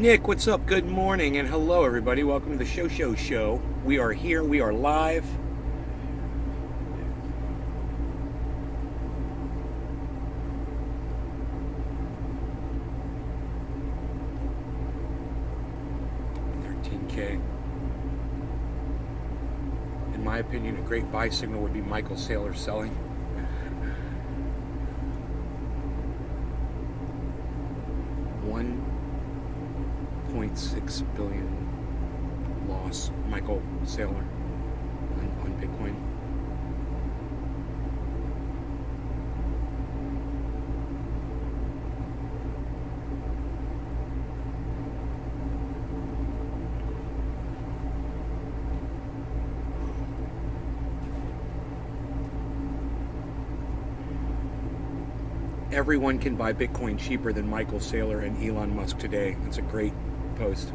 Nick, what's up? Good morning and hello, everybody. Welcome to the Show. We are here. We are live. $13K. In my opinion, a great buy signal would be Michael Saylor selling. $1.6 billion loss, Michael Saylor on Bitcoin. Everyone can buy Bitcoin cheaper than Michael Saylor and Elon Musk today. That's a great post.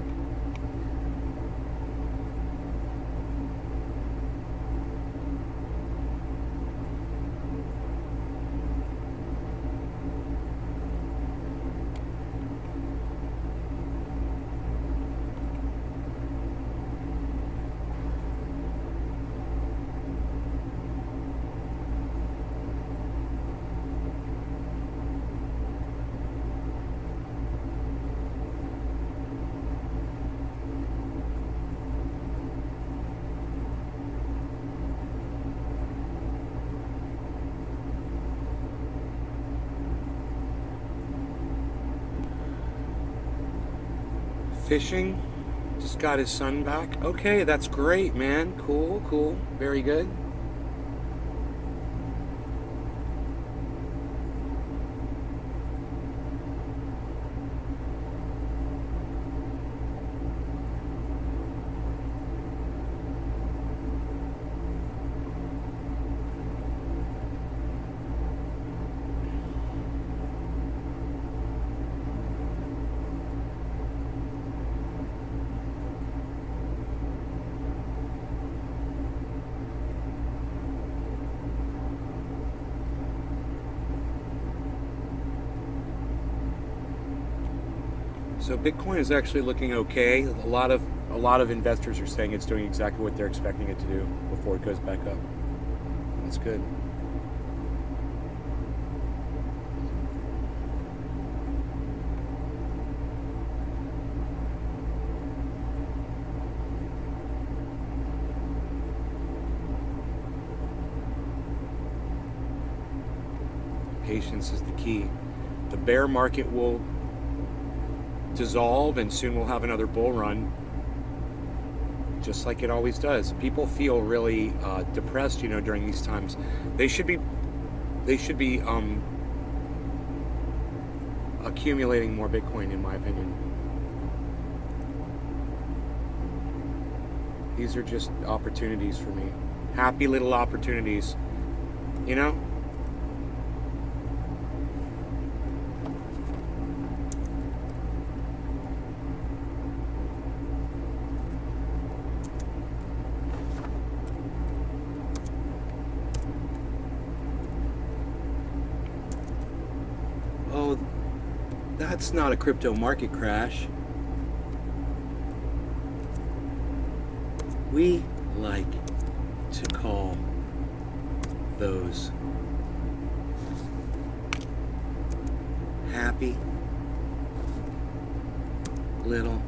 Fishing, just got his son back. Okay, that's great, man. Cool, very good. So Bitcoin is actually looking okay. A lot of investors are saying it's doing exactly what they're expecting it to do before it goes back up. That's good. Patience is the key. The bear market will dissolve and soon we'll have another bull run, just like it always does. People feel really depressed, during these times. They should be accumulating more Bitcoin, in my opinion. These are just opportunities for me. Happy little opportunities, Oh, that's not a crypto market crash. We like to call those happy little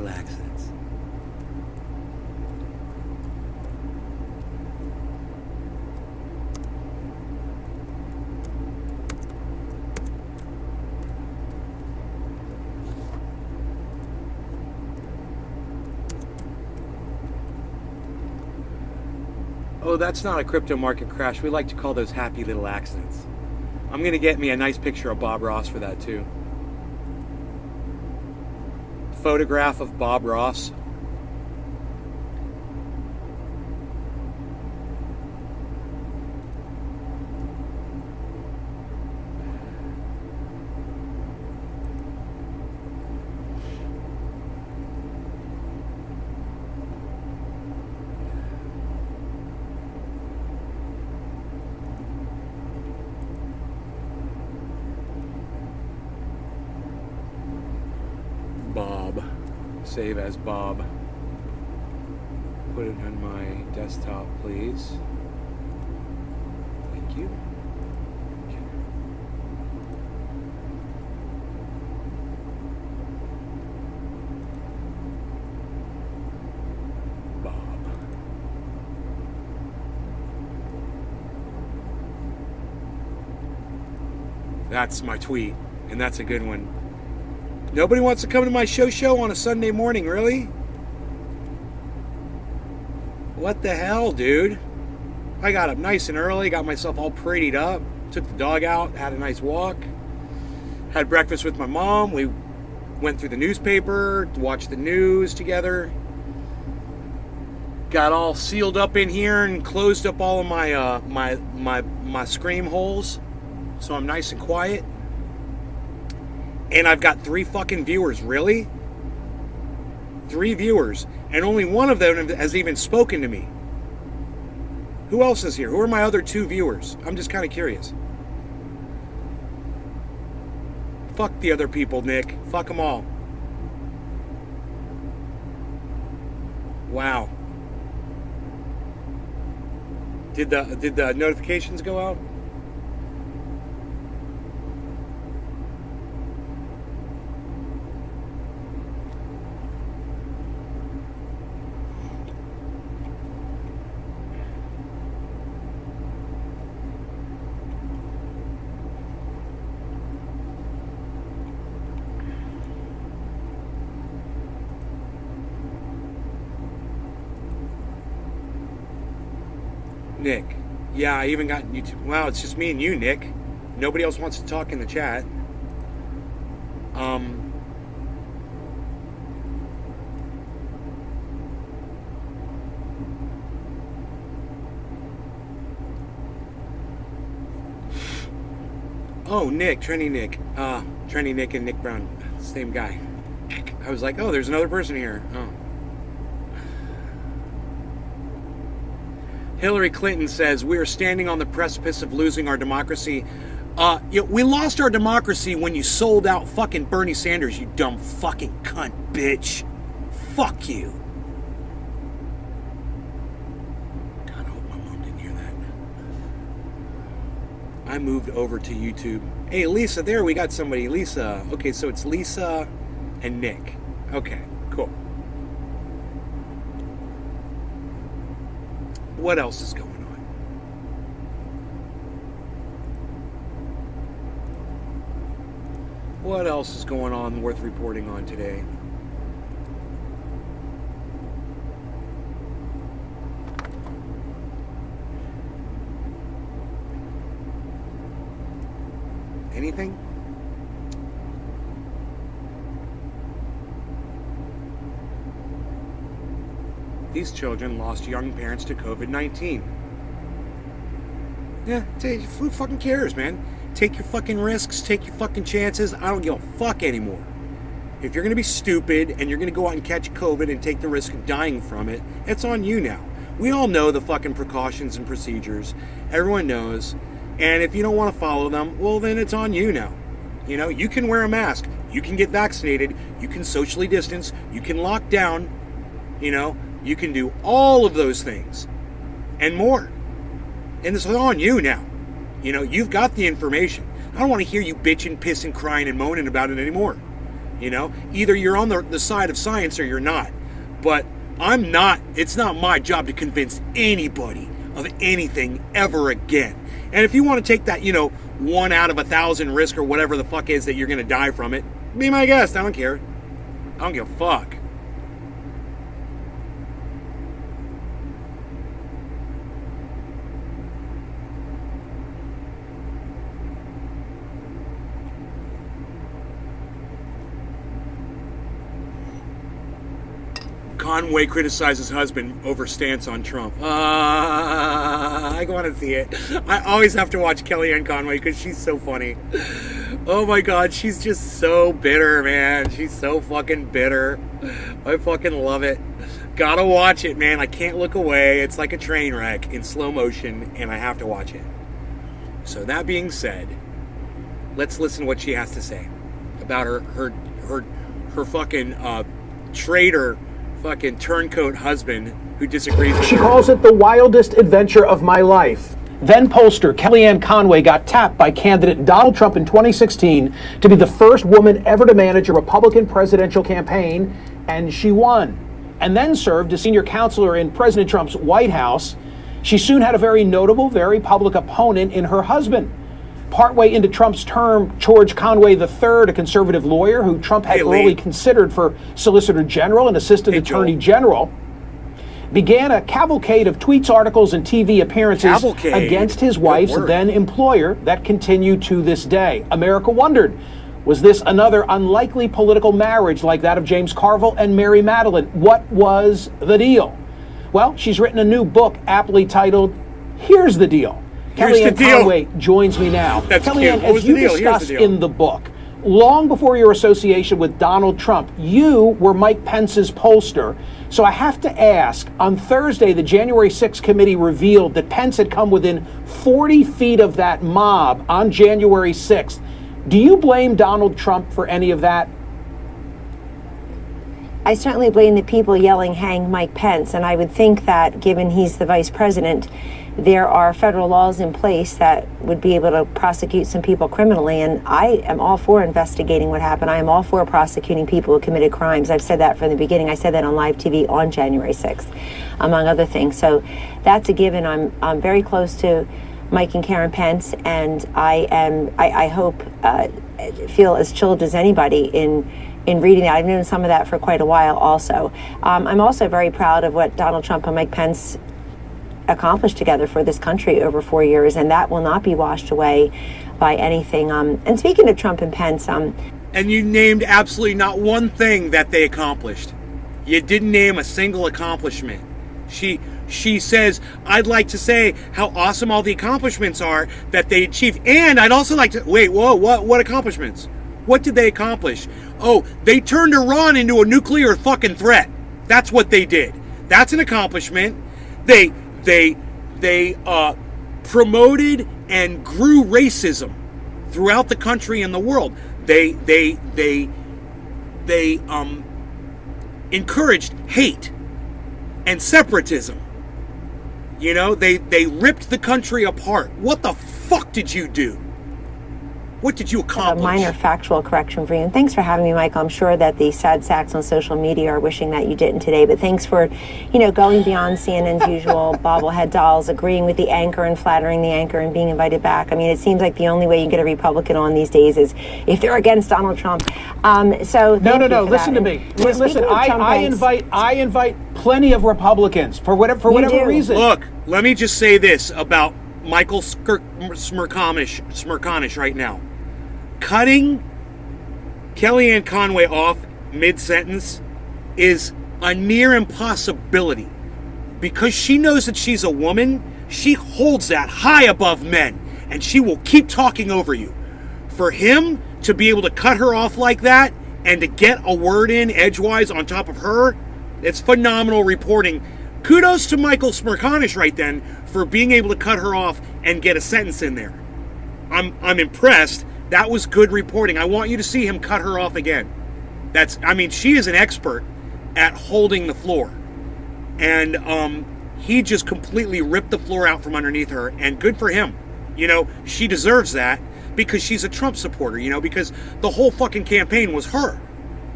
accidents. Oh, that's not a crypto market crash. We like to call those happy little accidents. I'm going to get me a nice picture of Bob Ross for that too. Photograph of Bob Ross. Save as Bob. Put it on my desktop, please. Thank you. Okay. Bob. That's my tweet, and that's a good one. Nobody wants to come to my show on a Sunday morning, really? What the hell, dude? I got up nice and early, got myself all prettied up, took the dog out, had a nice walk, had breakfast with my mom. We went through the newspaper, watched the news together, got all sealed up in here and closed up all of my scream holes, so I'm nice and quiet. And I've got 3 fucking viewers. Really? 3 viewers. And only one of them has even spoken to me. Who else is here? Who are my other 2 viewers? I'm just kind of curious. Fuck the other people, Nick. Fuck them all. Wow. Did the notifications go out? Nick. Yeah, I even got YouTube. Wow, it's just me and you, Nick. Nobody else wants to talk in the chat. Oh, Nick, Trendy Nick. Trendy Nick and Nick Brown. Same guy. I was like, oh, there's another person here. Oh. Hillary Clinton says, we are standing on the precipice of losing our democracy. We lost our democracy when you sold out fucking Bernie Sanders, you dumb fucking cunt bitch. Fuck you. God, I hope my mom didn't hear that. I moved over to YouTube. Hey, Lisa, there we got somebody. Lisa. Okay, so it's Lisa and Nick. Okay, cool. What else is going on? What else is going on worth reporting on today? Anything? These children lost young parents to COVID-19. Yeah, who fucking cares, man? Take your fucking risks, take your fucking chances. I don't give a fuck anymore. If you're gonna be stupid and you're gonna go out and catch COVID and take the risk of dying from it, it's on you now. We all know the fucking precautions and procedures. Everyone knows. And if you don't want to follow them, well, then it's on you now. You know, you can wear a mask. You can get vaccinated. You can socially distance. You can lock down. You know, you can do all of those things and more. And it's on you now. You know, you've got the information. I don't want to hear you bitching, pissing, crying, and moaning about it anymore. You know, either you're on the side of science or you're not. But I'm not. It's not my job to convince anybody of anything ever again. And if you want to take that, 1 out of 1,000 risk or whatever the fuck is that you're going to die from it, be my guest. I don't care. I don't give a fuck. Conway criticizes husband over stance on Trump. I want to see it. I always have to watch Kellyanne Conway because she's so funny. Oh my God, she's just so bitter, man. She's so fucking bitter. I fucking love it. Gotta watch it, man. I can't look away. It's like a train wreck in slow motion, and I have to watch it. So that being said, let's listen to what she has to say about her fucking traitor fucking turncoat husband who disagrees with She her. calls it the wildest adventure of my life. Then pollster Kellyanne Conway got tapped by candidate Donald Trump in 2016 to be the first woman ever to manage a Republican presidential campaign, and she won. And then served as senior counselor in President Trump's White House. She soon had a very notable, very public opponent in her husband. Partway into Trump's term, George Conway III, a conservative lawyer who Trump had early considered for Solicitor General and Assistant Attorney General, began a cavalcade of tweets, articles, and TV appearances against his wife's then employer that continue to this day. America wondered, was this another unlikely political marriage like that of James Carville and Mary Madeline? What was the deal? Well, she's written a new book aptly titled, Here's the Deal. Kellyanne Conway joins me now. Kellyanne, as you discuss in the book, long before your association with Donald Trump, you were Mike Pence's pollster. So I have to ask, on Thursday, the January 6th committee revealed that Pence had come within 40 feet of that mob on January 6th. Do you blame Donald Trump for any of that? I certainly blame the people yelling, hang Mike Pence. And I would think that, given he's the vice president, there are federal laws in place that would be able to prosecute some people criminally. And I am all for investigating what happened. I am all for prosecuting people who committed crimes. I've said that from the beginning. I said that on live TV on January 6th, among other things. So that's a given. I'm very close to Mike and Karen Pence, and I hope, feel as chilled as anybody in reading that. I've known some of that for quite a while also. I'm also very proud of what Donald Trump and Mike Pence accomplished together for this country over 4 years, and that will not be washed away by anything. And speaking of Trump and Pence, and you named absolutely not one thing that they accomplished. You didn't name a single accomplishment. She says, I'd like to say how awesome all the accomplishments are that they achieved. And I'd also like to, wait, whoa, what accomplishments? What did they accomplish? Oh, they turned Iran into a nuclear fucking threat. That's what they did. That's an accomplishment. They promoted and grew racism throughout the country and the world. They encouraged hate and separatism. You know, they ripped the country apart. What the fuck did you do? What did you accomplish? A minor factual correction for you. And thanks for having me, Michael. I'm sure that the sad sacks on social media are wishing that you didn't today. But thanks for, going beyond CNN's usual bobblehead dolls, agreeing with the anchor and flattering the anchor and being invited back. I mean, it seems like the only way you get a Republican on these days is if they're against Donald Trump. So no. Listen to me. Listen, I invite plenty of Republicans for whatever reason. Look, let me just say this about Michael Smerconish right now. Cutting Kellyanne Conway off mid-sentence is a near impossibility. Because she knows that she's a woman, she holds that high above men, and she will keep talking over you. For him to be able to cut her off like that and to get a word in edgewise on top of her, it's phenomenal reporting. Kudos to Michael Smerconish right then for being able to cut her off and get a sentence in there. I'm impressed. That was good reporting. I want you to see him cut her off again. She is an expert at holding the floor. And he just completely ripped the floor out from underneath her, and good for him. She deserves that because she's a Trump supporter, because the whole fucking campaign was her,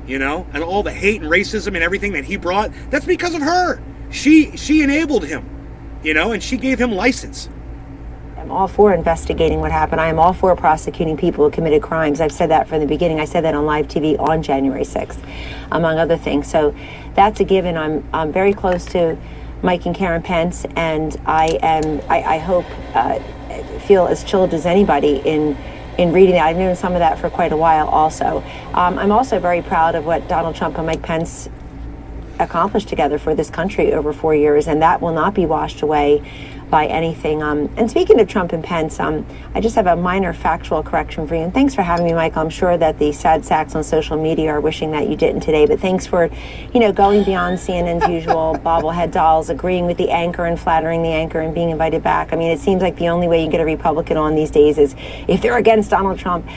and all the hate and racism and everything that he brought, that's because of her. She enabled him, and she gave him license. I'm all for investigating what happened. I am all for prosecuting people who committed crimes. I've said that from the beginning. I said that on live TV on January 6th, among other things. So that's a given. I'm very close to Mike and Karen Pence, and I hope, feel as chilled as anybody in reading that. I've known some of that for quite a while also. I'm also very proud of what Donald Trump and Mike Pence accomplished together for this country over 4 years, and that will not be washed away by anything. And speaking of Trump and Pence, I just have a minor factual correction for you. And thanks for having me, Michael. I'm sure that the sad sacks on social media are wishing that you didn't today. But thanks for, going beyond CNN's usual bobblehead dolls, agreeing with the anchor and flattering the anchor and being invited back. I mean, it seems like the only way you get a Republican on these days is if they're against Donald Trump.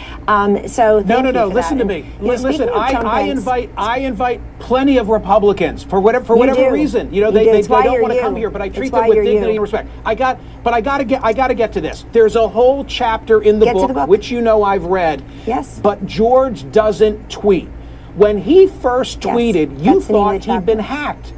So no. Listen to me. Listen, I invite plenty of Republicans for whatever reason. They don't want to come here, but I treat them with dignity and respect. I got to get to this. There's a whole chapter in the book, which I've read. Yes. But George doesn't tweet. When he first tweeted, you thought he'd been hacked.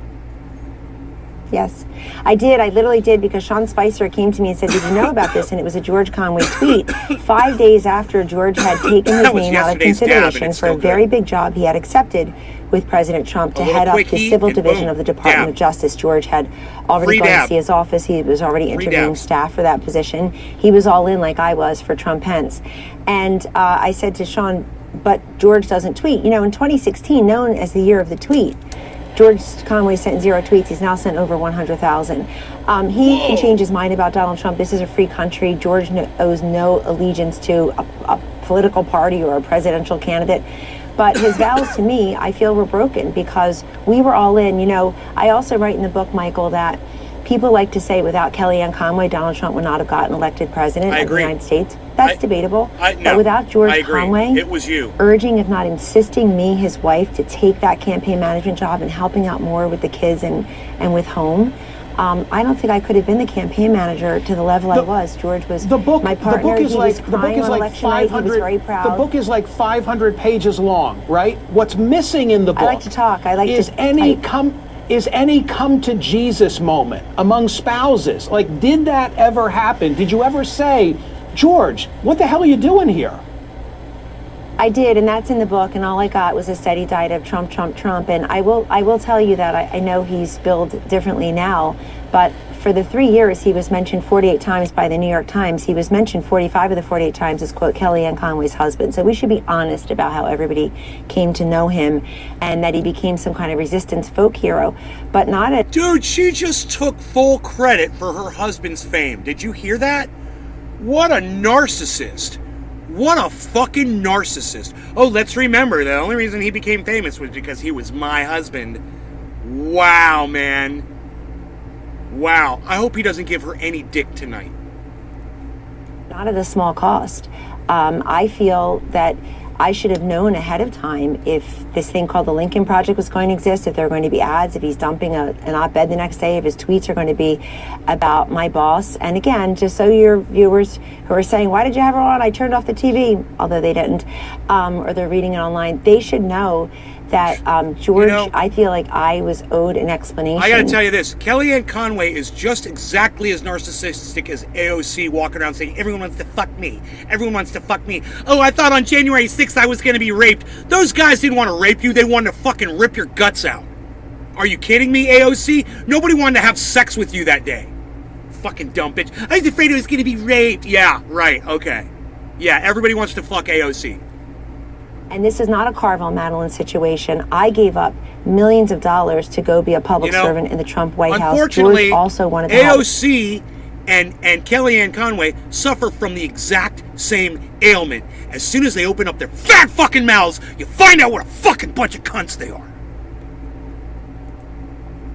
Yes, I did. I literally did, because Sean Spicer came to me and said, "Did you know about this?" And it was a George Conway tweet 5 days after George had taken his name out of consideration for a very big job he had accepted with President Trump to head up the civil division of the Department of Justice. George had already gone to see his office. He was already interviewing staff for that position. He was all in, like I was, for Trump Pence. And I said to Sean, but George doesn't tweet. In 2016, known as the year of the tweet, George Conway sent 0 tweets. He's now sent over 100,000. He can change his mind about Donald Trump. This is a free country. George owes no allegiance to a political party or a presidential candidate. But his vows to me, I feel, were broken because we were all in. I also write in the book, Michael, that people like to say without Kellyanne Conway, Donald Trump would not have gotten elected president of the United States. That's debatable. But without George Conway, it was you urging, if not insisting, me, his wife, to take that campaign management job and helping out more with the kids and with home. I don't think I could have been the campaign manager to the level I was. George was my partner. He was crying on election night. He was very proud. The book is like 500 pages long, right? What's missing in the book? I like to talk. Is any come to Jesus moment among spouses? Like, did that ever happen? Did you ever say, George, what the hell are you doing here? I did, and that's in the book, and all I got was a steady diet of Trump, Trump, Trump. And I will tell you that I know he's billed differently now, but for the 3 years he was mentioned 48 times by the New York Times. He was mentioned 45 of the 48 times as, quote, Kellyanne Conway's husband. So we should be honest about how everybody came to know him and that he became some kind of resistance folk hero, but not a... Dude, she just took full credit for her husband's fame. Did you hear that? What a narcissist. What a fucking narcissist. Oh, let's remember, the only reason he became famous was because he was my husband. Wow, man. Wow. I hope he doesn't give her any dick tonight. Not at a small cost. I feel that I should have known ahead of time if this thing called the Lincoln Project was going to exist, if there are going to be ads, if he's dumping an op-ed the next day, if his tweets are going to be about my boss. And again, just so your viewers who are saying, why did you have her on? I turned off the TV, although they didn't, or they're reading it online. They should know that George, I feel like I was owed an explanation. I got to tell you this. Kellyanne Conway is just exactly as narcissistic as AOC, walking around saying, everyone wants to fuck me. Everyone wants to fuck me. Oh, I thought on January 6th I was going to be raped. Those guys didn't want to rape you. They wanted to fucking rip your guts out. Are you kidding me, AOC? Nobody wanted to have sex with you that day. Fucking dumb bitch. I was afraid I was going to be raped. Yeah, right. Okay. Yeah, everybody wants to fuck AOC. And this is not a Carvel Madeline situation. I gave up millions of dollars to go be a public servant in the Trump White House. Unfortunately, George also wanted to AOC and Kellyanne Conway suffer from the exact same ailment. As soon as they open up their fat fucking mouths, you find out what a fucking bunch of cunts they are.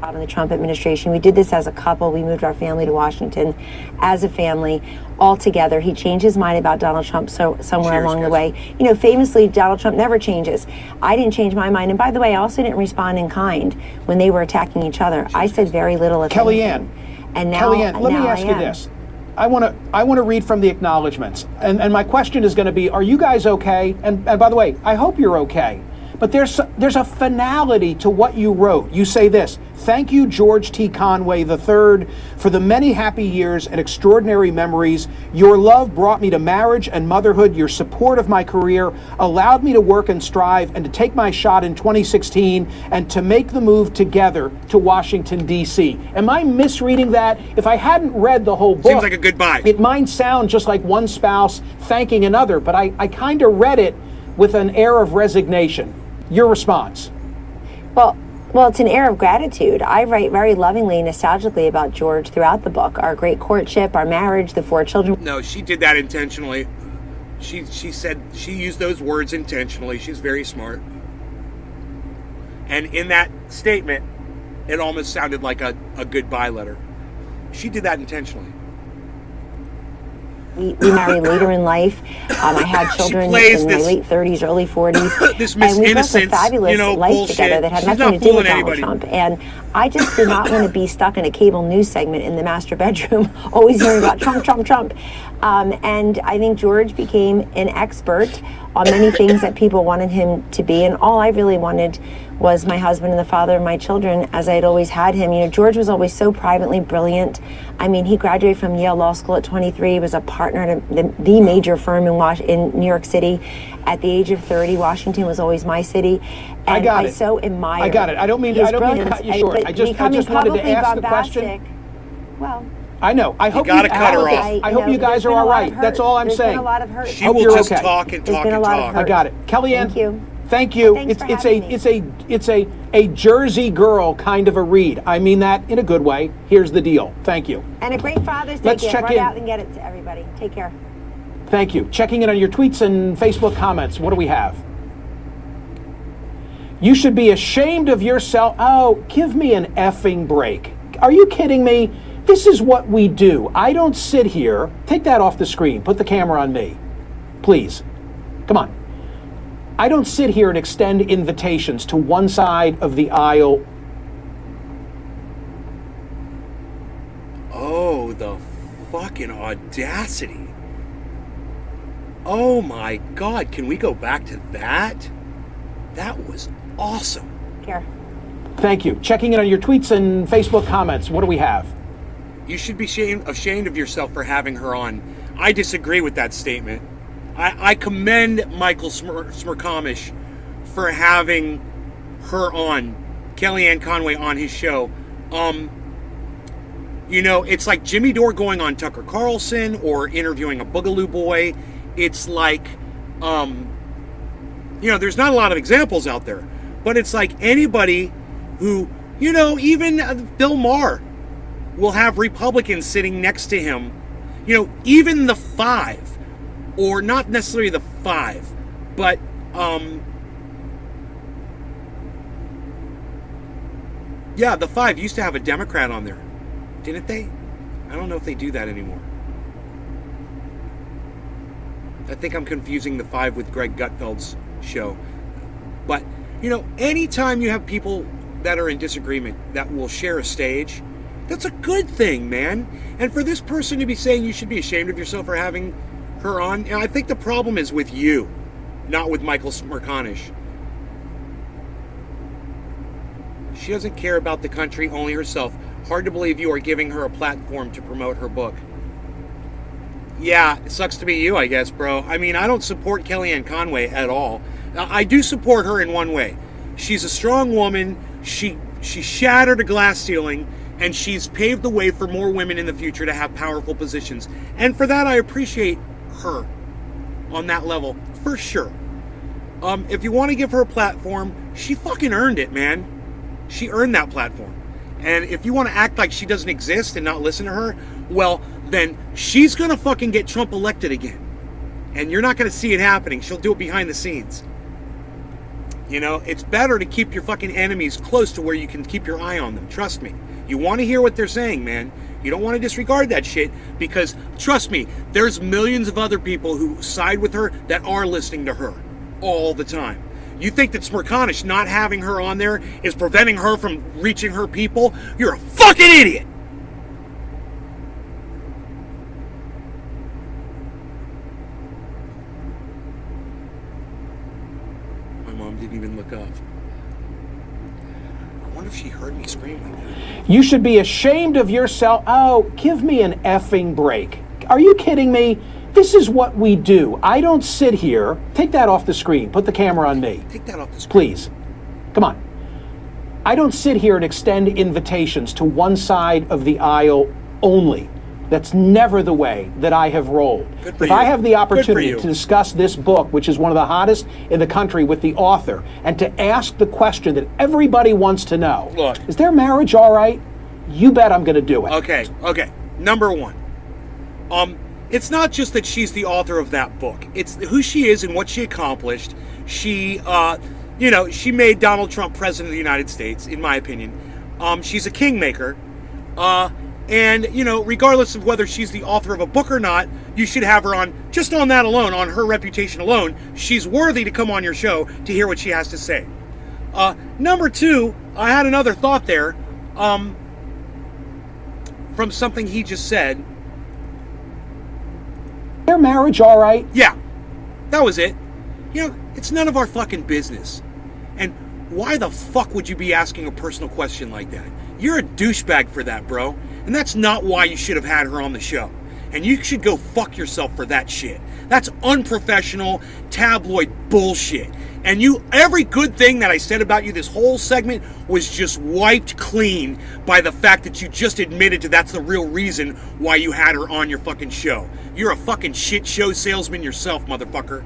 Out of the Trump administration. We did this as a couple. We moved our family to Washington as a family all together. He changed his mind about Donald Trump somewhere along the way. Famously, Donald Trump never changes. I didn't change my mind. And by the way, I also didn't respond in kind when they were attacking each other. I said very little of Kellyanne. And now, Kellyanne, let me ask you this. I want to read from the acknowledgments. And my question is going to be, are you guys okay? And by the way, I hope you're okay. But there's a finality to what you wrote. You say this: thank you, George T. Conway III, for the many happy years and extraordinary memories. Your love brought me to marriage and motherhood. Your support of my career allowed me to work and strive and to take my shot in 2016 and to make the move together to Washington, D.C. Am I misreading that? If I hadn't read the whole book, seems like a goodbye. It might sound just like one spouse thanking another, but I kind of read it with an air of resignation. Your response? Well, Well, it's an air of gratitude. I write very lovingly, nostalgically about George throughout the book. Our great courtship, our marriage, the 4 children. No, she did that intentionally. She said she used those words intentionally. She's very smart. And in that statement, it almost sounded like a goodbye letter. She did that intentionally. We married later in life. I had children in my late 30s, early 40s. This Miss and we Innocence, built a fabulous life bullshit. together that had She's nothing not to do with fooling Donald anybody. Trump. And I just did not want to be stuck in a cable news segment in the master bedroom, always hearing about Trump, Trump, Trump. And I think George became an expert on many things that people wanted him to be. And all I really wanted was my husband and the father of my children, as I had always had him. You know, George was always so privately brilliant. I mean, he graduated from Yale Law School at 23, was a partner at the major firm in New York City. At the age of 30, Washington was always my city. And I got it. so admire. I got it. I don't mean to cut you short. I just wanted to ask the question. Well, I know. I hope gotta cut her off. I hope you guys are all right. That's all I'm saying. There's been a lot of hurt. She will just talk and talk and talk. I got it. Kellyanne. Thank you. Thank you. Thanks for having me. It's a Jersey girl kind of a read. I mean that in a good way. Here's the deal. Thank you. And a great Father's Day Let's gift. check Run in. out and get it to everybody. Take care. Thank you. Checking in on your tweets and Facebook comments. What do we have? You should be ashamed of yourself. Oh, give me an effing break. Are you kidding me? This is what we do. I don't sit here. Take that off the screen. Put the camera on me. Please. Come on. I don't sit here and extend invitations to one side of the aisle. Oh, the fucking audacity. Oh my God, can we go back to that? That was awesome. Here. Thank you. Checking in on your tweets and Facebook comments. What do we have? You should be ashamed of yourself for having her on. I disagree with that statement. I commend Michael Smerconish for having her on, Kellyanne Conway on his show. You know, it's like Jimmy Dore going on Tucker Carlson or interviewing a Boogaloo Boy. It's like, you know, there's not a lot of examples out there, but it's like anybody who, you know, even Bill Maher will have Republicans sitting next to him. You know, even the 5, or not necessarily the 5, but yeah, the 5 used to have a Democrat on there, didn't they? I don't know if they do that anymore. I think I'm confusing the 5 with Greg Gutfeld's show. But, you know, anytime you have people that are in disagreement that will share a stage, that's a good thing, man. And for this person to be saying you should be ashamed of yourself for having her on, and I think the problem is with you, not with Michael Smerconish. She doesn't care about the country, only herself. Hard to believe you are giving her a platform to promote her book. Yeah, it sucks to be you, I guess, bro. I mean, I don't support Kellyanne Conway at all. I do support her in one way. She's a strong woman. She shattered a glass ceiling, and she's paved the way for more women in the future to have powerful positions. And for that, I appreciate her on that level, for sure. If you want to give her a platform, she fucking earned it, man. She earned that platform. And if you want to act like she doesn't exist and not listen to her, well, then she's going to fucking get Trump elected again. And you're not going to see it happening. She'll do it behind the scenes. You know, it's better to keep your fucking enemies close to where you can keep your eye on them. Trust me. You want to hear what they're saying, man. You don't want to disregard that shit because, trust me, there's millions of other people who side with her that are listening to her all the time. You think that Smerconish not having her on there is preventing her from reaching her people? You're a fucking idiot! My mom didn't even look up. I wonder if she heard me scream like that. You should be ashamed of yourself. Oh, give me an effing break. Are you kidding me? This is what we do. I don't sit here. Take that off the screen. Put the camera on me. Take that off the screen. Please. Come on. I don't sit here and extend invitations to one side of the aisle only. That's never the way that I have rolled. Good for If you. I have the Good for opportunity you. to discuss this book, which is one of the hottest in the country, with the author, and to ask the question that everybody wants to know, Look. is their marriage all right? You bet I'm going to do it. Okay. Number one, it's not just that she's the author of that book. It's who she is and what she accomplished. She, she made Donald Trump president of the United States, in my opinion. She's a kingmaker. And, regardless of whether she's the author of a book or not, you should have her on, just on that alone, on her reputation alone. She's worthy to come on your show to hear what she has to say. Number two, I had another thought there, from something he just said. Their marriage all right? Yeah, that was it. It's none of our fucking business. And why the fuck would you be asking a personal question like that? You're a douchebag for that, bro. And that's not why you should have had her on the show. And you should go fuck yourself for that shit. That's unprofessional, tabloid bullshit. And every good thing that I said about you this whole segment was just wiped clean by the fact that you just admitted to that's the real reason why you had her on your fucking show. You're a fucking shit show salesman yourself, motherfucker.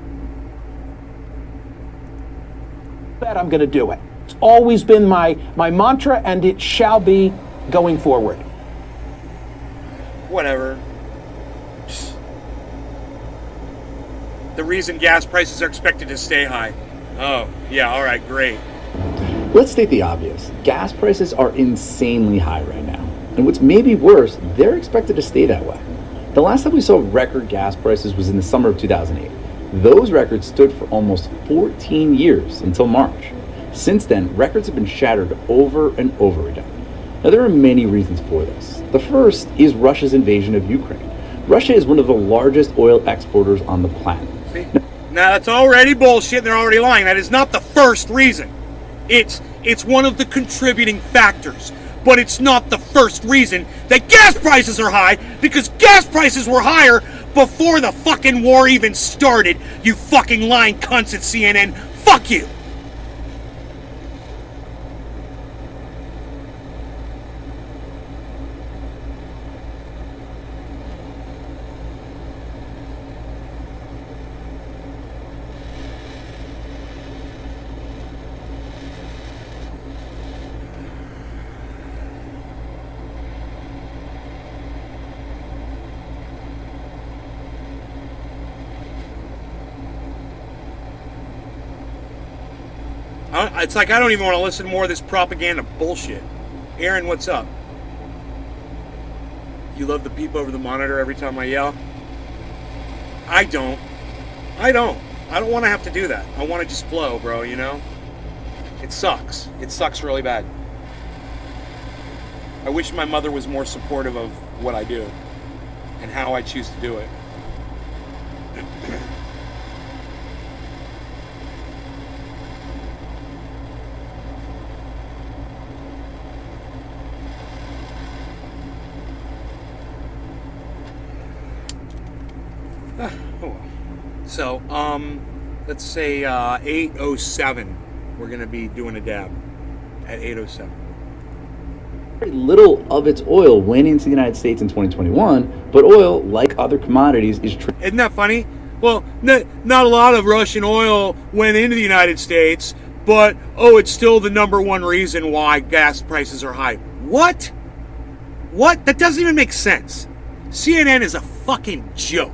Bet I'm going to do it. It's always been my mantra, and it shall be going forward. Whatever. The reason gas prices are expected to stay high. Oh, yeah, all right, great. Let's state the obvious. Gas prices are insanely high right now. And what's maybe worse, they're expected to stay that way. The last time we saw record gas prices was in the summer of 2008. Those records stood for almost 14 years until March. Since then, records have been shattered over and over again. Now, there are many reasons for this. The first is Russia's invasion of Ukraine. Russia is one of the largest oil exporters on the planet. Now, that's already bullshit. They're already lying. That is not the first reason. It's one of the contributing factors. But it's not the first reason that gas prices are high, because gas prices were higher before the fucking war even started, you fucking lying cunts at CNN. Fuck you! It's like I don't even want to listen to more of this propaganda bullshit. Aaron, what's up? You love the peep over the monitor every time I yell? I don't. I don't want to have to do that. I want to just flow, bro, It sucks. It sucks really bad. I wish my mother was more supportive of what I do and how I choose to do it. So, let's say 8:07. We're gonna be doing a dab at 8:07. Very little of its oil went into the United States in 2021, but oil, like other commodities, is Isn't that funny? Well, not a lot of Russian oil went into the United States, but it's still the number one reason why gas prices are high. What? What? That doesn't even make sense. CNN is a fucking joke.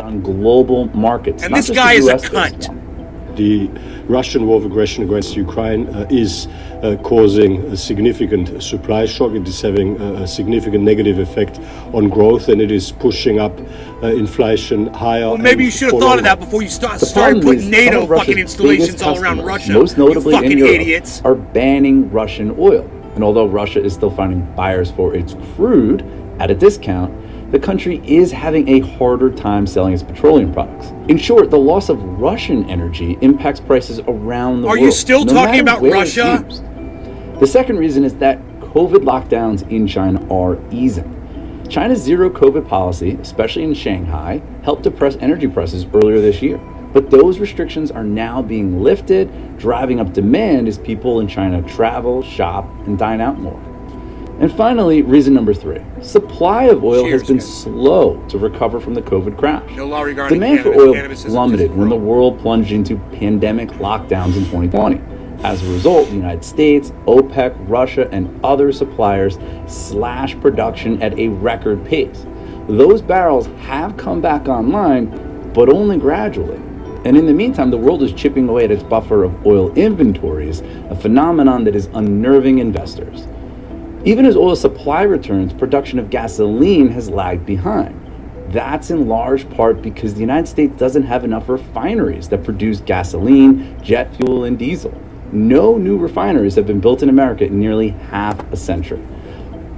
on global markets. And not this just guy the is a US cunt. The Russian war of aggression against Ukraine is causing a significant supply shock. It is having a significant negative effect on growth, and it is pushing up inflation higher. Well, maybe you should have thought of that before you started putting NATO fucking installations all around Russia. Most notably you fucking in Europe, idiots. are banning Russian oil. And although Russia is still finding buyers for its crude at a discount, the country is having a harder time selling its petroleum products. In short, the loss of Russian energy impacts prices around the world. Are you still no talking matter about where it's Russia? used. The second reason is that COVID lockdowns in China are easing. China's zero COVID policy, especially in Shanghai, helped depress energy prices earlier this year. But those restrictions are now being lifted, driving up demand as people in China travel, shop, and dine out more. And finally, reason number 3. Supply of oil Cheers, has been guys. slow to recover from the COVID crash. No law regarding Demand for cannabis. oil Cannabis isn't plummeted just when the grown. world plunged into pandemic lockdowns in 2020. As a result, the United States, OPEC, Russia, and other suppliers slashed production at a record pace. Those barrels have come back online, but only gradually. And in the meantime, the world is chipping away at its buffer of oil inventories, a phenomenon that is unnerving investors. Even as oil supply returns, production of gasoline has lagged behind. That's in large part because the United States doesn't have enough refineries that produce gasoline, jet fuel, and diesel. No new refineries have been built in America in nearly half a century.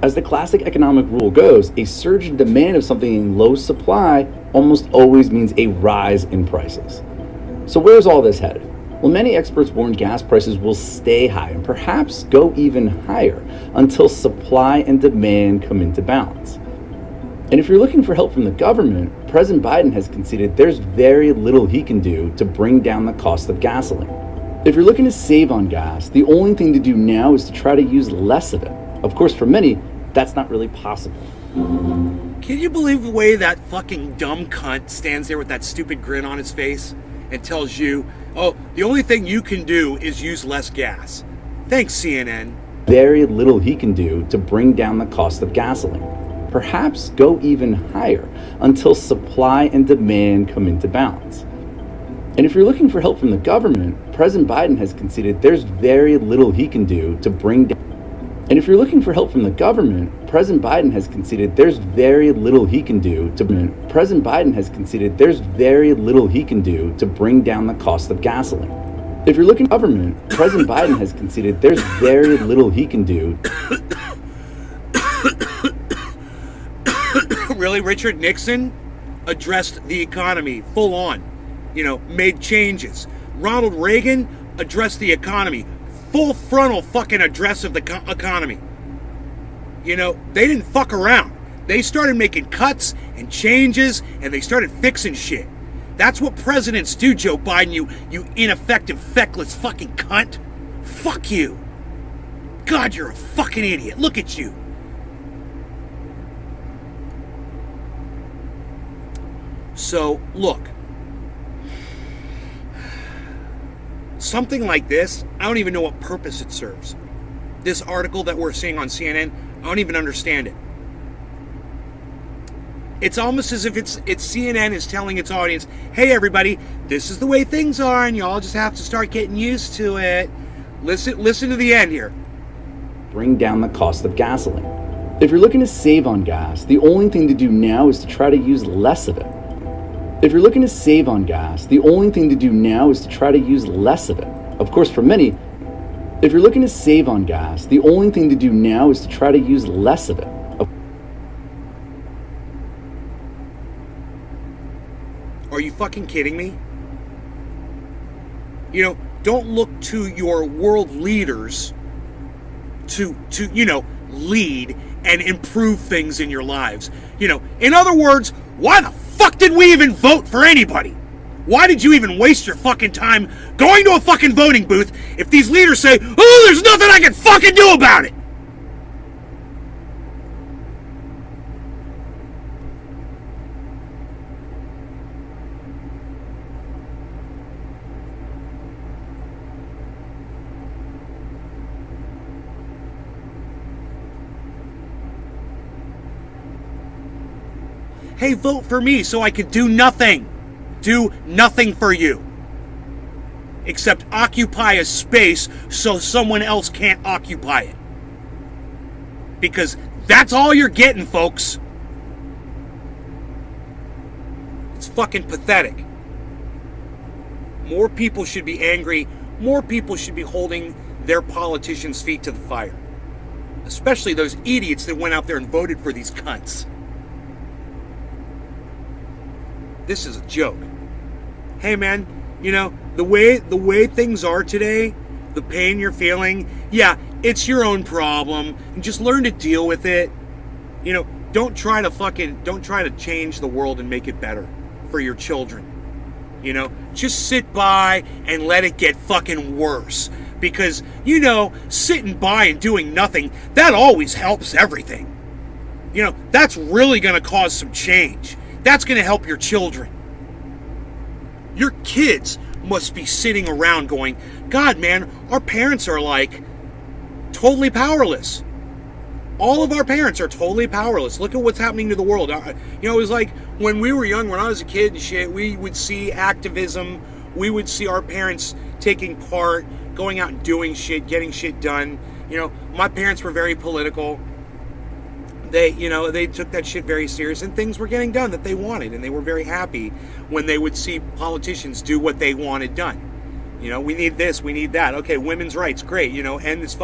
As the classic economic rule goes, a surge in demand of something in low supply almost always means a rise in prices. So where's all this headed? Well, many experts warn gas prices will stay high and perhaps go even higher until supply and demand come into balance. And if you're looking for help from the government, President Biden has conceded there's very little he can do to bring down the cost of gasoline. If you're looking to save on gas, the only thing to do now is to try to use less of it. Of course, for many, that's not really possible. Can you believe the way that fucking dumb cunt stands there with that stupid grin on his face and tells you, oh, the only thing you can do is use less gas? Thanks, CNN. Very little he can do to bring down the cost of gasoline. Perhaps go even higher until supply and demand come into balance. And if you're looking for help from the government, President Biden has conceded there's very little he can do to bring down. And if you're looking for help from the government, President Biden has conceded there's very little he can do to. President Biden has conceded there's very little he can do to bring down the cost of gasoline. If you're looking at government, President Biden has conceded there's very little he can do. Really, Richard Nixon addressed the economy full on, made changes. Ronald Reagan addressed the economy, full frontal fucking address of the economy. They didn't fuck around. They started making cuts and changes, and they started fixing shit. That's what presidents do, Joe Biden, you ineffective, feckless fucking cunt. Fuck you. God, you're a fucking idiot. Look at you. So, look. Something like this, I don't even know what purpose it serves. This article that we're seeing on CNN, I don't even understand it. It's almost as if it's CNN is telling its audience, hey everybody, this is the way things are and y'all just have to start getting used to it. Listen to the end here. Bring down the cost of gasoline. If you're looking to save on gas, the only thing to do now is to try to use less of it. If you're looking to save on gas, the only thing to do now is to try to use less of it. Of course, for many, if you're looking to save on gas, the only thing to do now is to try to use less of it. Are you fucking kidding me? Don't look to your world leaders to lead and improve things in your lives. In other words, why the fuck did we even vote for anybody? Why did you even waste your fucking time going to a fucking voting booth if these leaders say, oh, there's nothing I can fucking do about it? Hey, vote for me so I could do nothing. Do nothing for you. Except occupy a space so someone else can't occupy it. Because that's all you're getting, folks. It's fucking pathetic. More people should be angry. More people should be holding their politicians' feet to the fire. Especially those idiots that went out there and voted for these cunts. This is a joke. Hey man, the way things are today, the pain you're feeling, yeah, it's your own problem. And just learn to deal with it. Don't try to change the world and make it better for your children. Just sit by and let it get fucking worse. Because, you know, sitting by and doing nothing, that always helps everything. You know, that's really going to cause some change. That's going to help your children. Your kids must be sitting around going, God, man, our parents are like totally powerless. All of our parents are totally powerless. Look at what's happening to the world. You know, it was like when we were young, when I was a kid and shit, we would see activism. We would see our parents taking part, going out and doing shit, getting shit done. You know, my parents were very political. They took that shit very serious, and things were getting done that they wanted, and they were very happy when they would see politicians do what they wanted done. You know, we need this, we need that. Okay, women's rights, great. You know, end this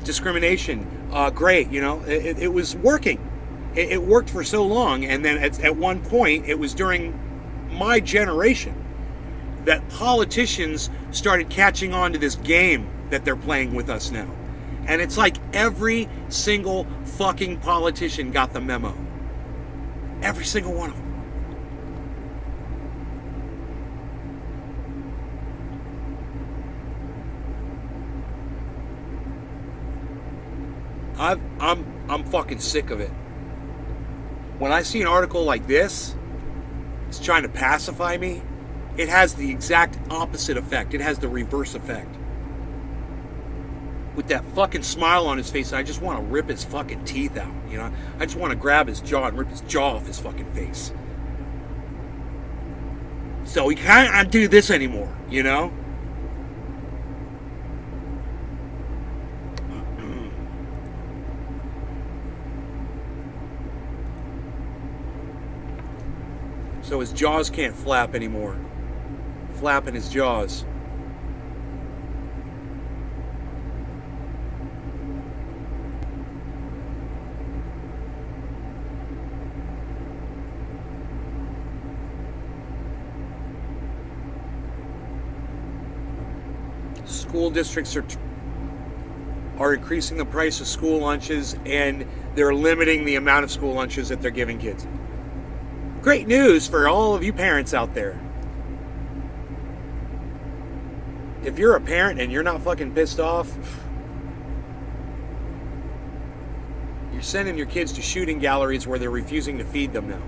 discrimination, great. You know, it was working. It worked for so long, and then at one point, it was during my generation that politicians started catching on to this game that they're playing with us now. And it's like every single fucking politician got the memo. Every single one of them. I'm fucking sick of it. When I see an article like this, it's trying to pacify me, it has the exact opposite effect. It has the reverse effect. With that fucking smile on his face, I just want to rip his fucking teeth out, you know? I just want to grab his jaw and rip his jaw off his fucking face. So he can't do this anymore, you know? So his jaws can't flap anymore. Flapping his jaws. School districts are increasing the price of school lunches, and they're limiting the amount of school lunches that they're giving kids. Great news for all of you parents out there. If you're a parent and you're not fucking pissed off, you're sending your kids to shooting galleries where they're refusing to feed them now.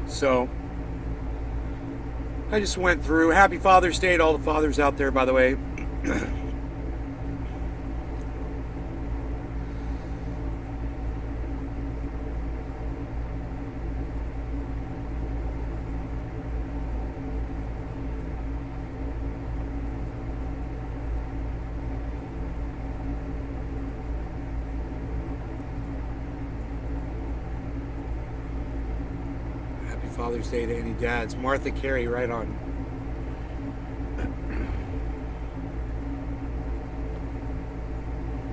So, I just went through. Happy Father's Day to all the fathers out there, by the way. Father's Day to any dads. Martha Carey, right on.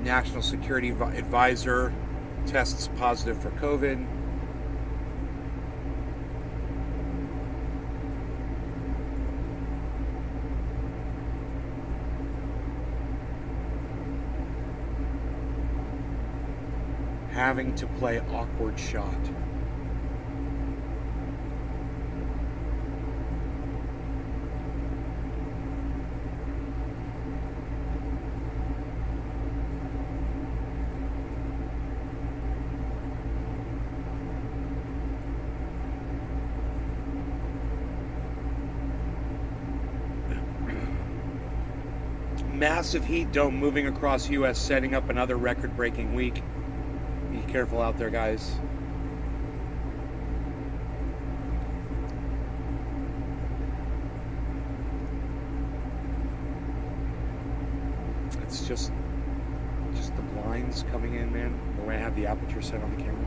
National Security Advisor tests positive for COVID. Having to play awkward shot. massive heat dome moving across U.S., setting up another record-breaking week. Be careful out there, guys. It's just the blinds coming in, man. The way I have the aperture set on the camera.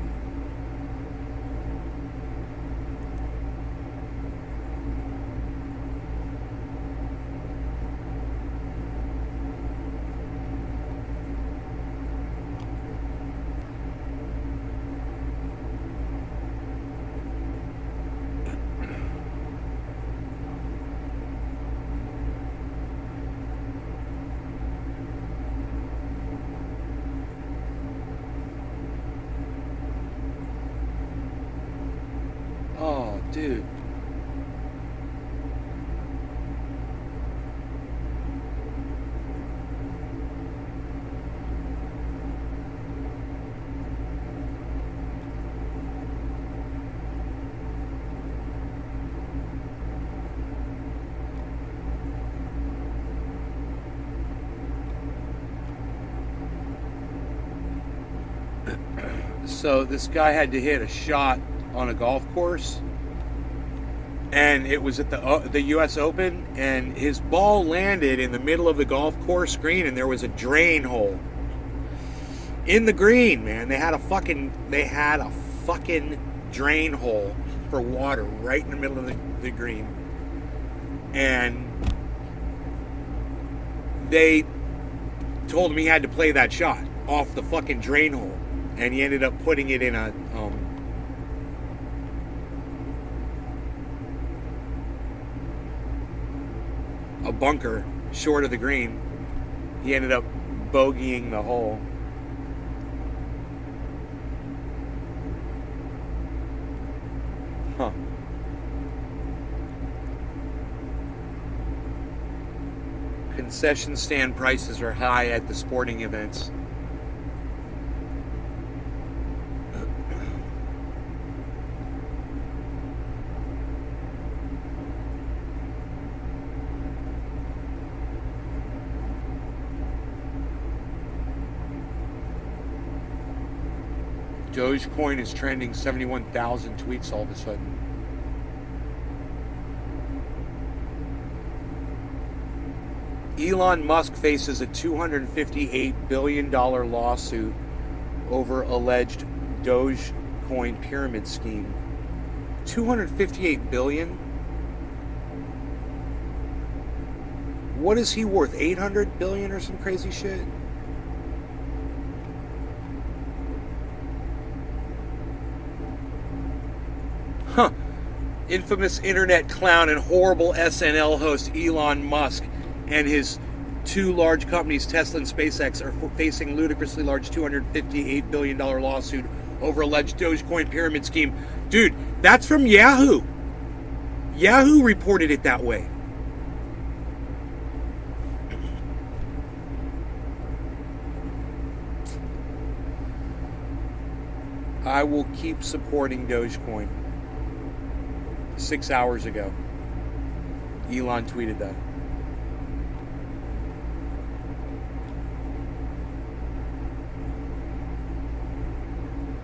Oh, dude. So this guy had to hit a shot on a golf course, and it was at the U.S. Open, and his ball landed in the middle of the golf course green, and there was a drain hole in the green, man. They had a fucking drain hole for water right in the middle of the green, and they told him he had to play that shot off the fucking drain hole, and he ended up putting it in a bunker short of the green. He ended up bogeying the hole. Huh. Concession stand prices are high at the sporting events. Dogecoin is trending 71,000 tweets all of a sudden. Elon Musk faces a $258 billion lawsuit over alleged Dogecoin pyramid scheme. $258 billion? What is he worth? $800 billion or some crazy shit? Huh. Infamous internet clown and horrible SNL host Elon Musk and his two large companies, Tesla and SpaceX, are facing ludicrously large $258 billion lawsuit over alleged Dogecoin pyramid scheme. Dude, that's from Yahoo. Yahoo reported it that way. I will keep supporting Dogecoin. 6 hours ago, Elon tweeted that.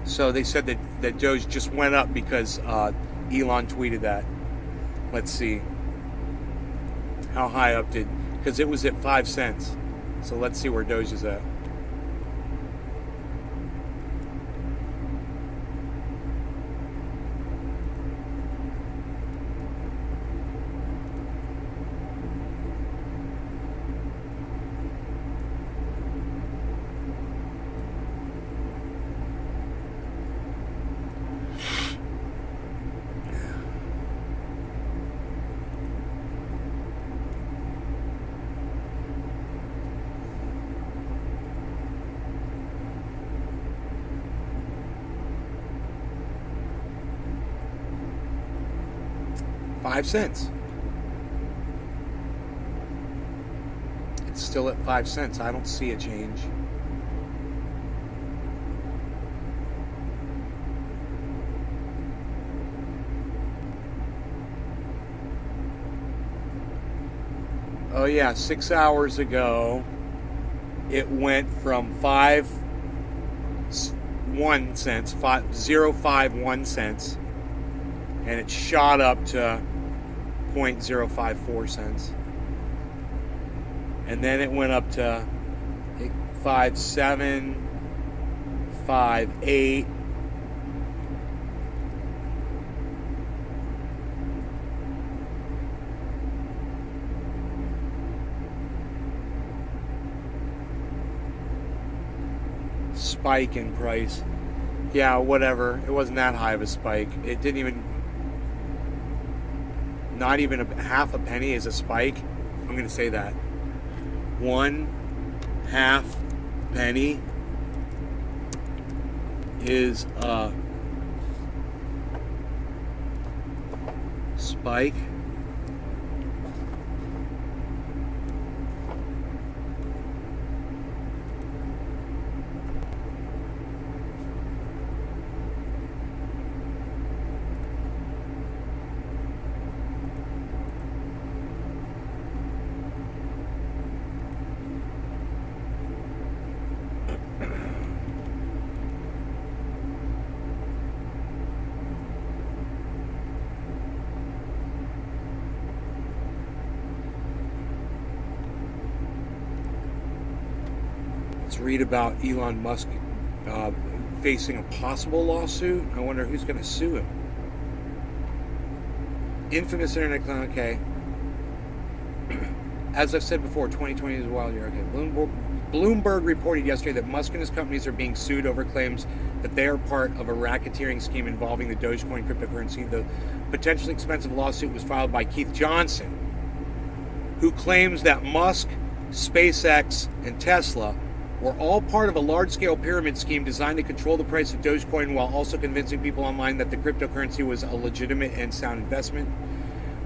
So they said that Doge just went up because Elon tweeted that. Let's see. How high up did... Because it was at 5 cents. So let's see where Doge is at. $0.05. It's still at 5 cents. I don't see a change. Oh yeah, 6 hours ago, it went from 0.51 cents, and it shot up to 0.054 cents. And then it went up to 5.7, 5.8. Spike in price. Yeah, whatever. It wasn't that high of a spike. It didn't even, not even a half a penny is a spike. I'm going to say that. 1/2 penny is a spike. Read about Elon Musk facing a possible lawsuit. I wonder who's going to sue him. Infamous internet clown. Okay. As I've said before, 2020 is a wild year. Okay. Bloomberg reported yesterday that Musk and his companies are being sued over claims that they are part of a racketeering scheme involving the Dogecoin cryptocurrency. The potentially expensive lawsuit was filed by Keith Johnson, who claims that Musk, SpaceX, and Tesla were all part of a large-scale pyramid scheme designed to control the price of Dogecoin while also convincing people online that the cryptocurrency was a legitimate and sound investment.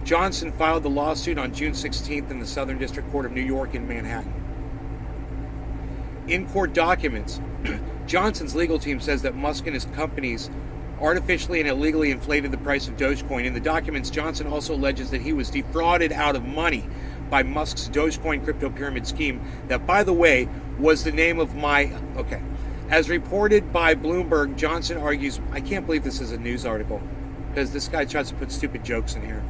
Johnson filed the lawsuit on June 16th in the Southern District Court of New York in Manhattan. In court documents, Johnson's legal team says that Musk and his companies artificially and illegally inflated the price of Dogecoin. In the documents, Johnson also alleges that he was defrauded out of money by Musk's Dogecoin crypto pyramid scheme that, by the way, was the name of my... Okay. As reported by Bloomberg, Johnson argues... I can't believe this is a news article, because this guy tries to put stupid jokes in here.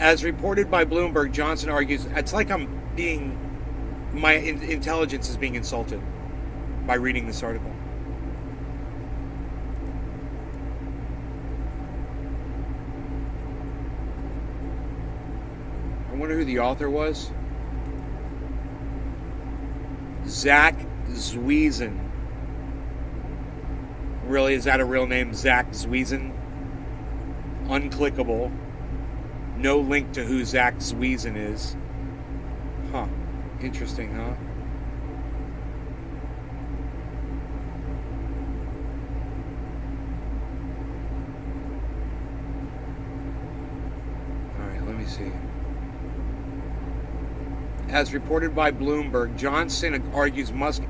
As reported by Bloomberg, Johnson argues... It's like I'm being... My intelligence is being insulted by reading this article. I wonder who the author was. Zach Zwiesen. Really, is that a real name? Zach Zwiesen? Unclickable. No link to who Zach Zwiesen is. Huh. Interesting, huh? Alright, let me see. As reported by Bloomberg, Johnson argues Musk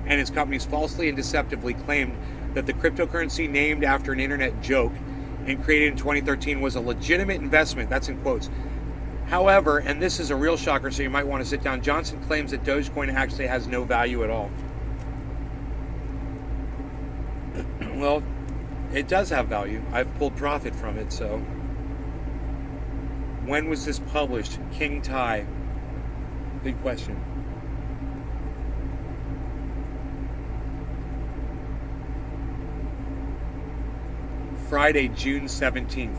and his companies falsely and deceptively claimed that the cryptocurrency named after an internet joke and created in 2013 was a legitimate investment. That's in quotes. However, and this is a real shocker, so you might want to sit down, Johnson claims that Dogecoin actually has no value at all. Well, it does have value. I've pulled profit from it, so. When was this published? King Tai. Good question. Friday, June 17th.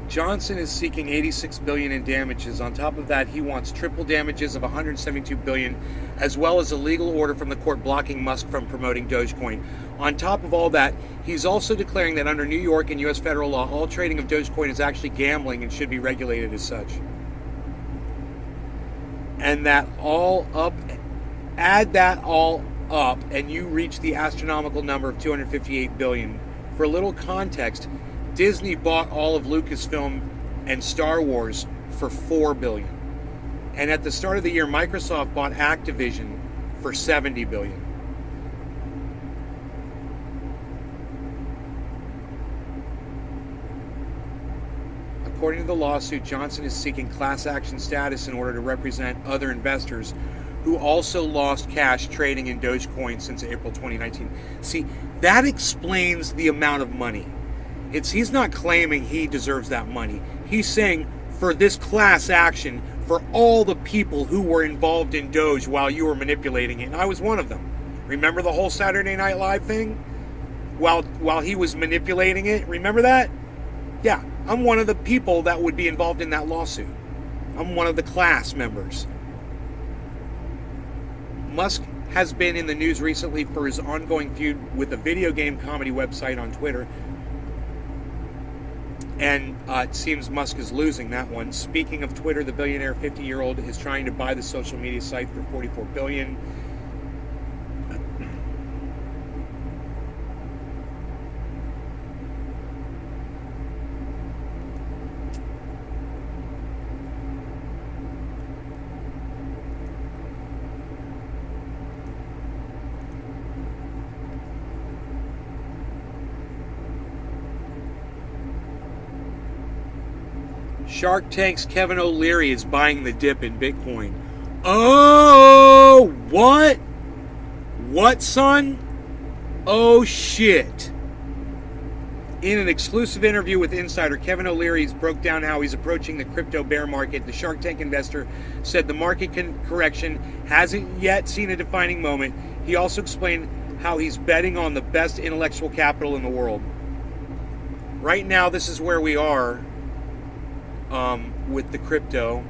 Johnson is seeking $86 billion in damages. On top of that, he wants triple damages of $172 billion, as well as a legal order from the court blocking Musk from promoting Dogecoin. On top of all that, he's also declaring that under New York and U.S. federal law, all trading of Dogecoin is actually gambling and should be regulated as such. And that all up, add that all up, and you reach the astronomical number of $258 billion. For a little context, Disney bought all of Lucasfilm and Star Wars for $4 billion. And at the start of the year, Microsoft bought Activision for $70 billion. According to the lawsuit, Johnson is seeking class action status in order to represent other investors who also lost cash trading in Dogecoin since April 2019. See, that explains the amount of money. He's not claiming he deserves that money. He's saying for this class action, for all the people who were involved in Doge while you were manipulating it, and I was one of them. Remember the whole Saturday Night Live thing? While he was manipulating it, remember that? Yeah, I'm one of the people that would be involved in that lawsuit. I'm one of the class members. Musk has been in the news recently for his ongoing feud with a video game comedy website on Twitter. And it seems Musk is losing that one. Speaking of Twitter, the billionaire 50-year-old is trying to buy the social media site for $44 billion. Shark Tank's Kevin O'Leary is buying the dip in Bitcoin. Oh, what? What, son? Oh, shit. In an exclusive interview with Insider, Kevin O'Leary broke down how he's approaching the crypto bear market. The Shark Tank investor said the market correction hasn't yet seen a defining moment. He also explained how he's betting on the best intellectual capital in the world. Right now, this is where we are. With the crypto,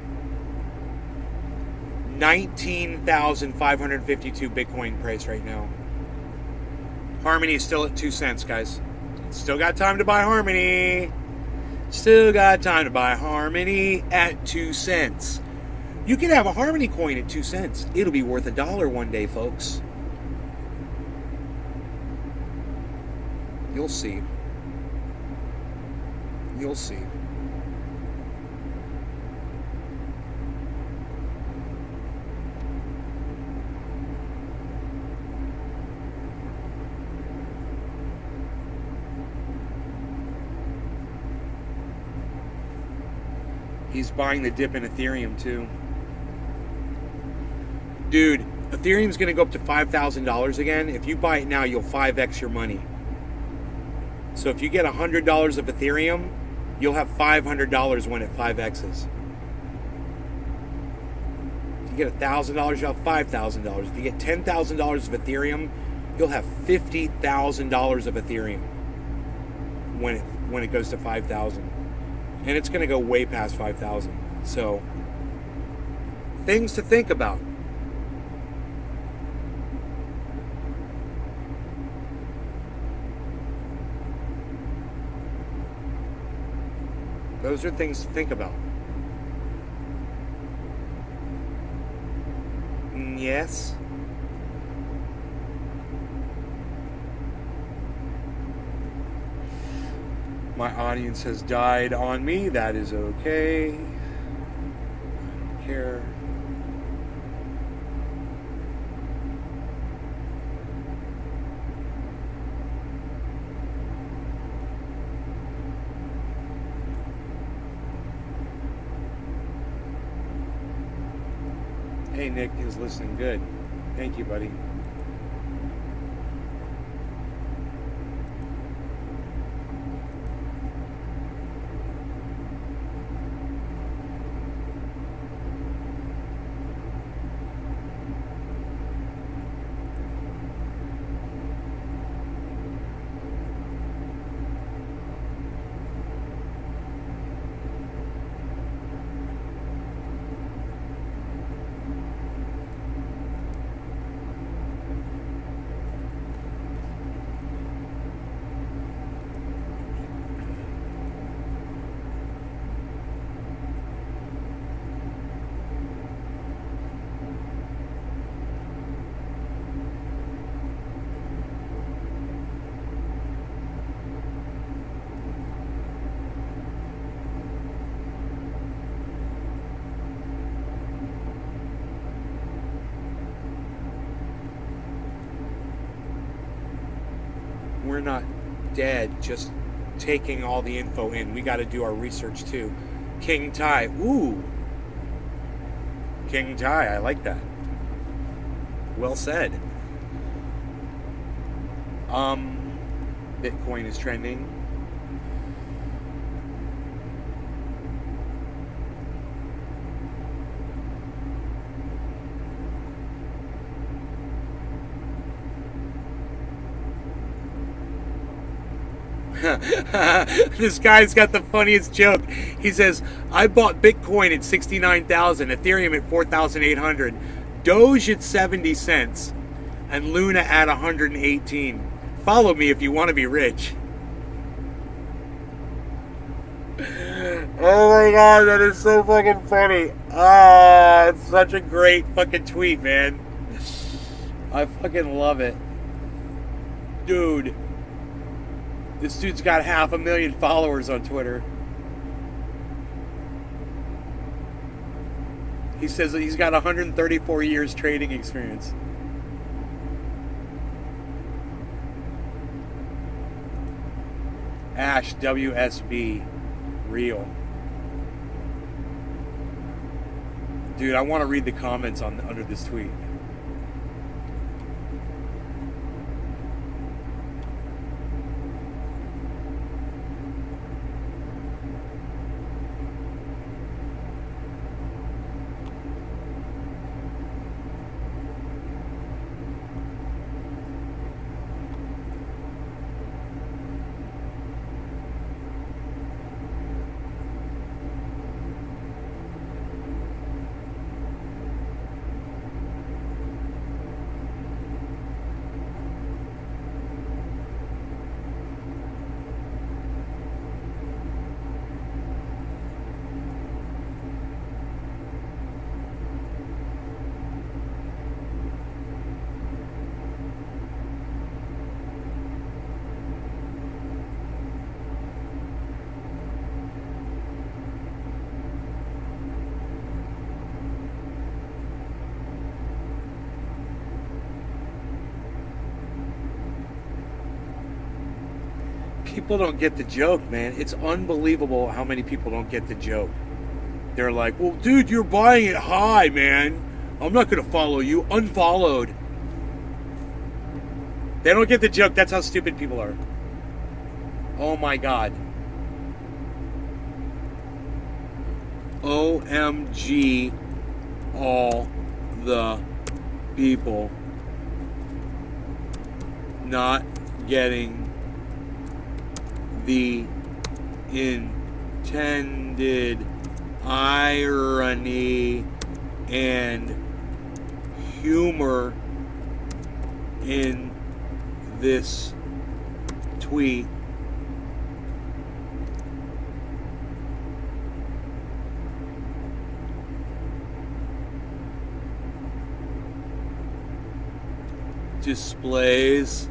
19,552 Bitcoin price right now. Harmony is still at 2 cents, guys. Still got time to buy Harmony. Still got time to buy Harmony at 2 cents. You can have a Harmony coin at 2 cents. It'll be worth $1 one day, folks. You'll see. You'll see. He's buying the dip in Ethereum too. Dude, Ethereum's going to go up to $5,000 again. If you buy it now, you'll 5x your money. So if you get $100 of Ethereum, you'll have $500 when it 5x's. If you get $1,000, you'll have $5,000. If you get $10,000 of Ethereum, you'll have $50,000 of Ethereum when it goes to 5,000. And it's going to go way past 5,000. So, things to think about. Those are things to think about. Yes. My audience has died on me. That is okay. I don't care. Hey, Nick is listening. Good. Thank you, buddy. We're not dead, just taking all the info in. We got to do our research too. King Tai. Ooh. King Tai. I like that. Well said. Bitcoin is trending. This guy's got the funniest joke. He says, I bought Bitcoin at 69,000, Ethereum at 4,800, Doge at 70 cents, and Luna at 118. Follow me if you want to be rich. Oh my god, that is so fucking funny. Ah, it's such a great fucking tweet, man. I fucking love it. Dude. This dude's got 500,000 followers on Twitter. He says that he's got 134 years trading experience. Ash WSB real. Dude, I want to read the comments under this tweet. People don't get the joke, man. It's unbelievable how many people don't get the joke. They're like, well, dude, you're buying it high, man. I'm not going to follow you. Unfollowed. They don't get the joke. That's how stupid people are. Oh, my God. OMG, all the people not getting the intended irony and humor in this tweet. Displays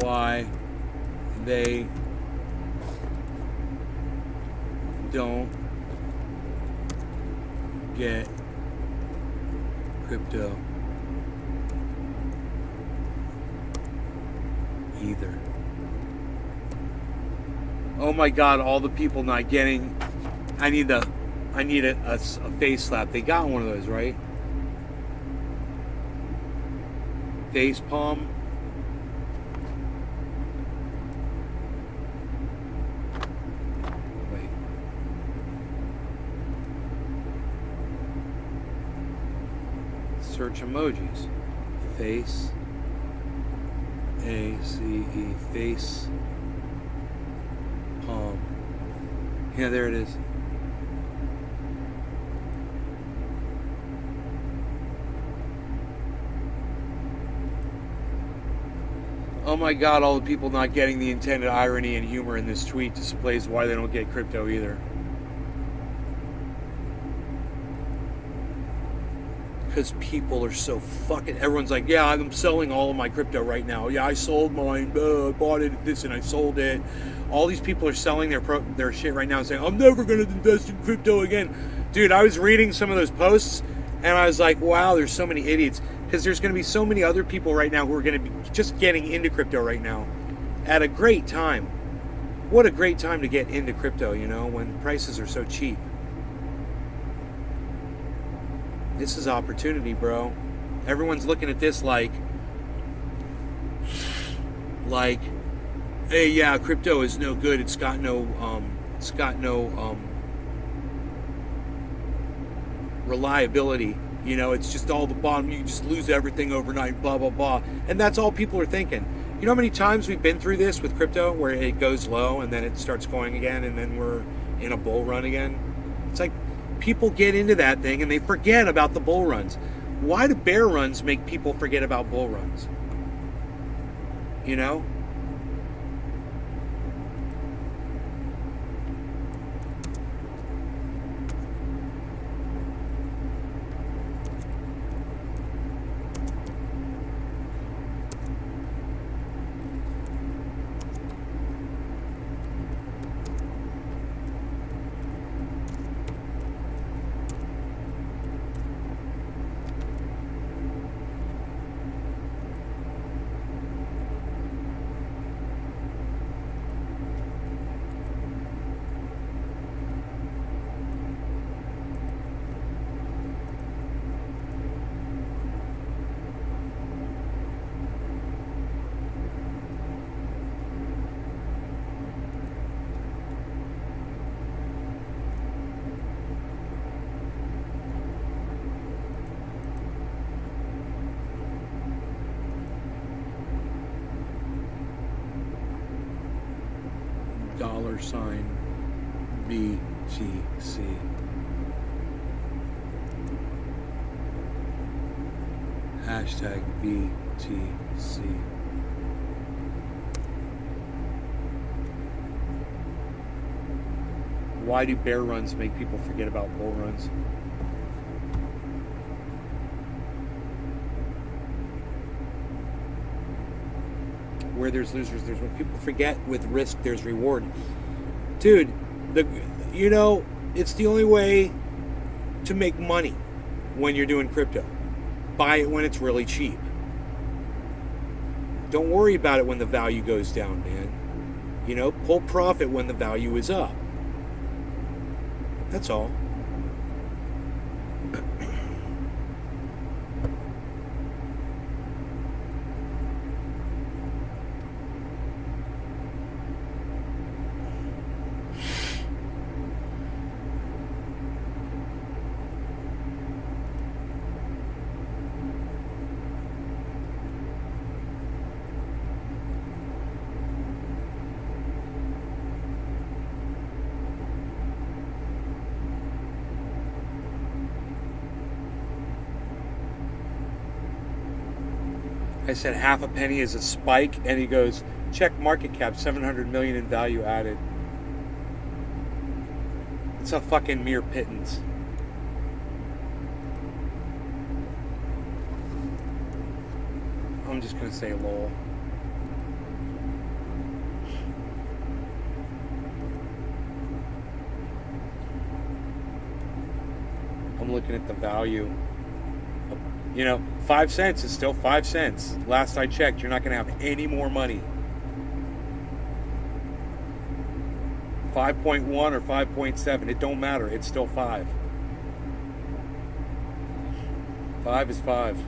why they don't get crypto either. Oh my God, all the people not getting. I need a face slap. They got one of those, right? Face palm. Wait. Search emojis. Face. A-C-E. Face. Palm. Yeah, there it is. Oh my God, all the people not getting the intended irony and humor in this tweet displays why they don't get crypto either. Because people are so fucking... Everyone's like, yeah, I'm selling all of my crypto right now. Yeah, I sold mine. I bought it at this and I sold it. All these people are selling their shit right now and saying, I'm never going to invest in crypto again. Dude, I was reading some of those posts and I was like, wow, there's so many idiots. Because there's going to be so many other people right now who are going to be just getting into crypto right now at a great time. What a great time to get into crypto, you know, when prices are so cheap. This is opportunity, bro. Everyone's looking at this like, hey, yeah, crypto is no good. It's got no reliability. You know, it's just all the bottom. You just lose everything overnight, blah, blah, blah. And that's all people are thinking. You know how many times we've been through this with crypto where it goes low and then it starts going again and then we're in a bull run again? It's like people get into that thing and they forget about the bull runs. Why do bear runs make people forget about bull runs? You know? $BTC. Hashtag BTC. Why do bear runs make people forget about bull runs? Where there's losers, there's when people forget with risk, there's reward. Dude, you know, it's the only way to make money when you're doing crypto. Buy it when it's really cheap. Don't worry about it when the value goes down, man. You know, pull profit when the value is up. That's all. I said half a penny is a spike, and he goes, check market cap, 700 million in value added. It's a fucking mere pittance. I'm just gonna say lol. I'm looking at the value. You know, 5 cents is still 5 cents. Last I checked, you're not going to have any more money. 5.1 or 5.7, it don't matter. It's still 5. 5 is 5.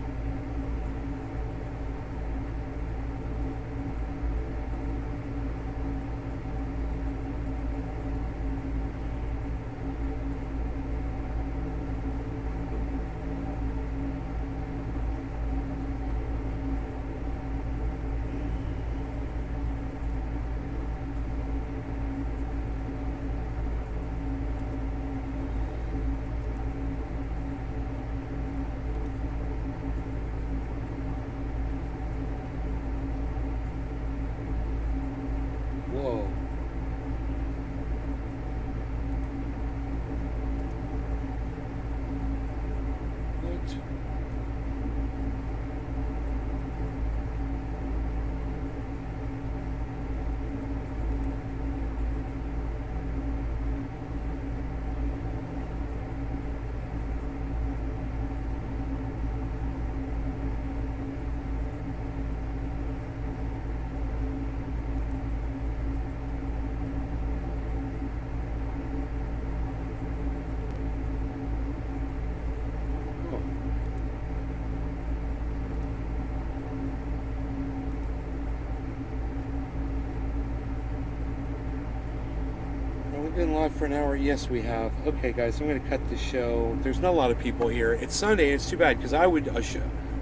We've been live for an hour. Yes, we have. Okay, guys, I'm going to cut the show. There's not a lot of people here. It's Sunday. It's too bad because I would,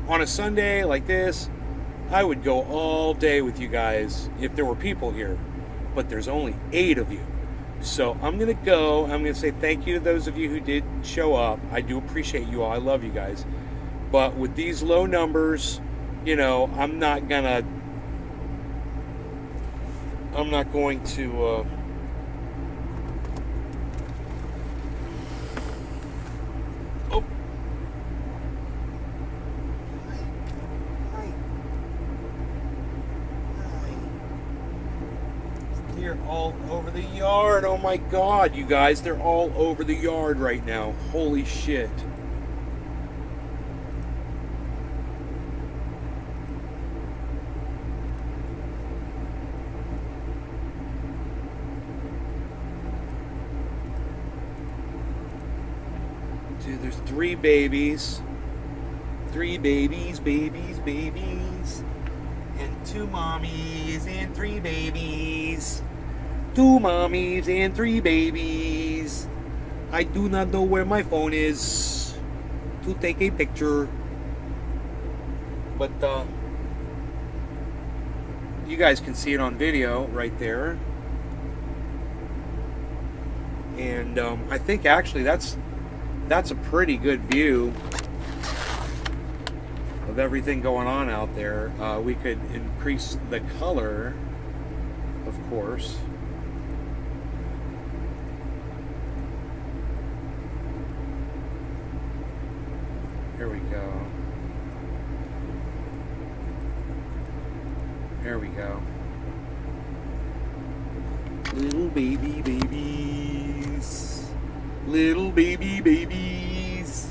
on a Sunday like this, I would go all day with you guys if there were people here. But there's only 8 of you. So I'm going to go. I'm going to say thank you to those of you who did show up. I do appreciate you all. I love you guys. But with these low numbers, you know, I'm not going to... Oh. Hi. They're all over the yard. Oh my God, you guys, they're all over the yard right now. Holy shit. Dude, there's 3 babies. 3 babies, babies. And 2 mommies and 3 babies. 2 mommies and 3 babies. I do not know where my phone is to take a picture. But you guys can see it on video right there. And I think actually that's a pretty good view of everything going on out there. We could increase the color, of course. Here we go. There we go. Little baby babies. Little baby babies.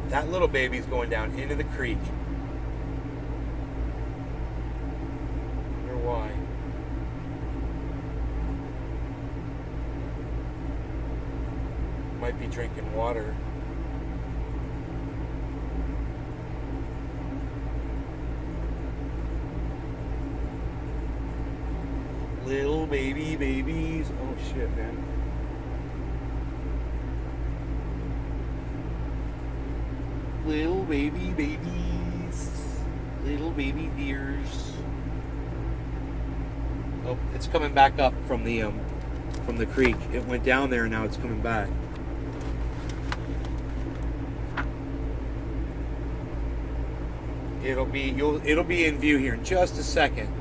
That little baby's going down into the creek. I wonder why. Might be drinking water. Little baby babies. Oh shit, man. Little baby babies. Little baby deers. Oh, it's coming back up from the creek. It went down there and now it's coming back. It'll be in view here in just a second.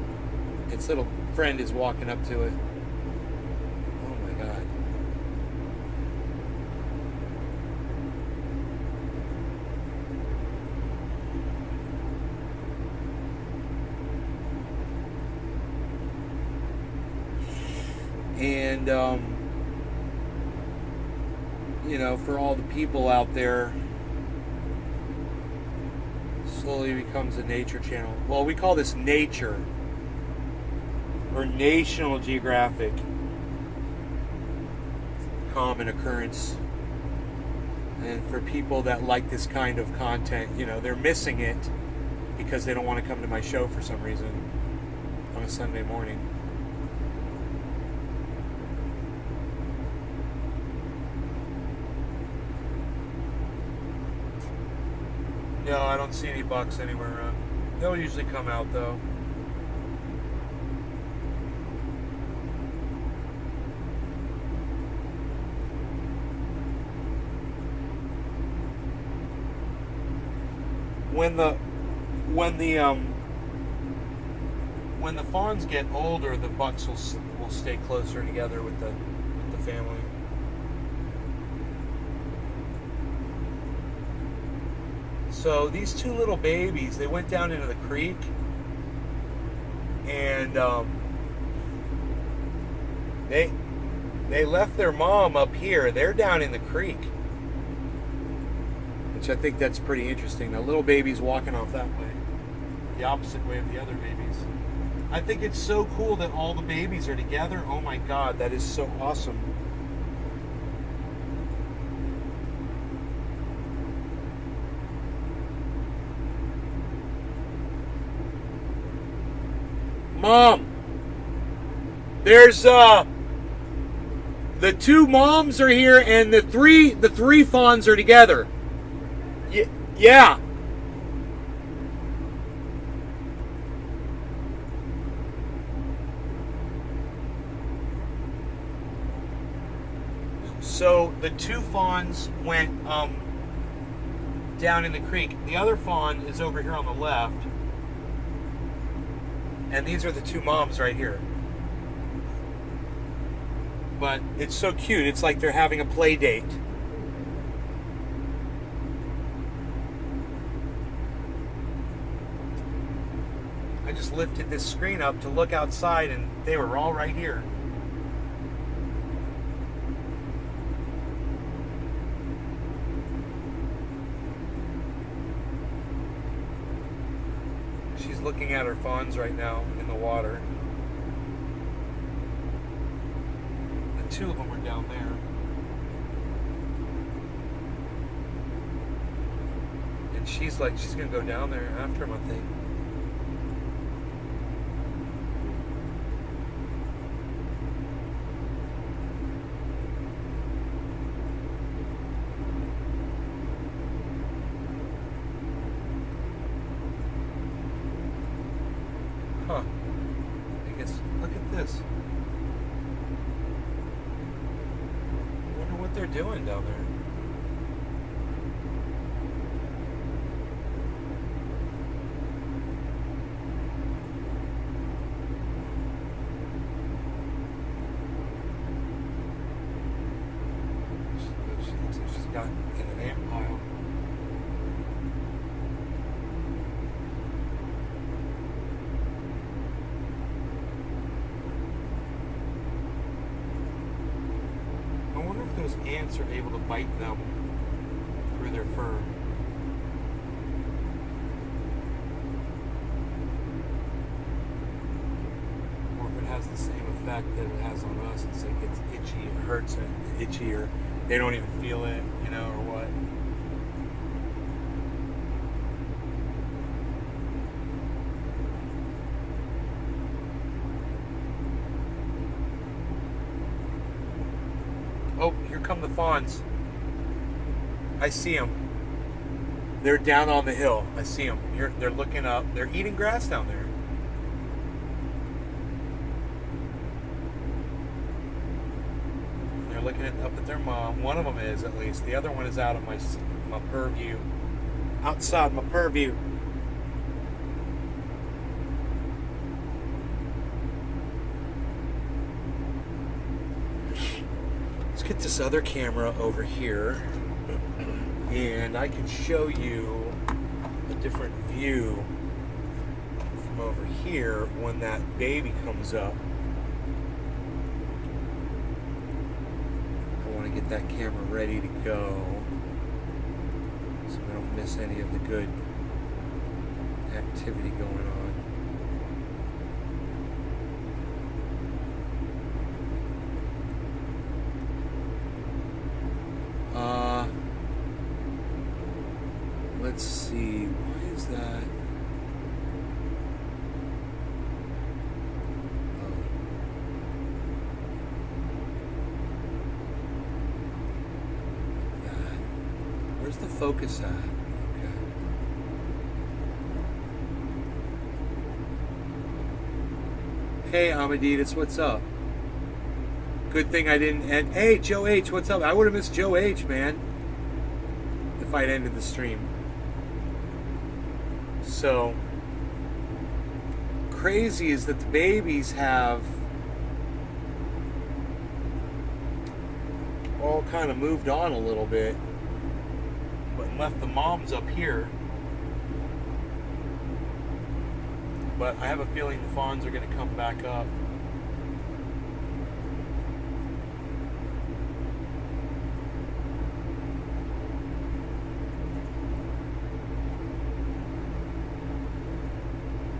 Its little friend is walking up to it. Oh my God. And you know, for all the people out there, slowly becomes a nature channel. Well, we call this nature or National Geographic. Common occurrence. And for people that like this kind of content, you know, they're missing it because they don't want to come to my show for some reason on a Sunday morning. No, I don't see any bucks anywhere around. They'll usually come out though. When the fawns get older, the bucks will stay closer together with the family. So these 2 little babies, they went down into the creek, and they left their mom up here. They're down in the creek, which I think that's pretty interesting. The little baby's walking off that way, the opposite way of the other babies. I think it's so cool that all the babies are together. Oh my God, that is so awesome. Mom. There's the two moms are here and the three fawns are together. Yeah. So the two fawns went down in the creek. The other fawn is over here on the left. And these are the two moms right here. But it's so cute. It's like they're having a play date. I just lifted this screen up to look outside and they were all right here. She's looking at her fawns right now in the water. The two of them are down there. And she's like, she's gonna go down there after him, I think. Huh. I guess, look at this. I wonder what they're doing down there. She looks like she's got in an ant pile. I wonder if those ants are able to bite them through their fur. Or if it has the same effect that it has on us. It's like it's itchy, it hurts it, itchy, or they don't even feel it, you know, or what. Oh, here come the fawns. I see them. They're down on the hill. I see them. They're looking up. They're eating grass down there. They're looking up at their mom. One of them is, at least. The other one is out of my purview. Outside my purview. Let's get this other camera over here and I can show you a different view from over here when that baby comes up. I want to get that camera ready to go so I don't miss any of the good activity going on. Let's see, why is that? Oh. Like that. Where's the focus at? Okay. Hey, Amadeus, what's up? Good thing I didn't end. Hey, Joe H, what's up? I would have missed Joe H, man, if I'd ended the stream. So crazy is that the babies have all kind of moved on a little bit, but left the moms up here. But I have a feeling the fawns are going to come back up.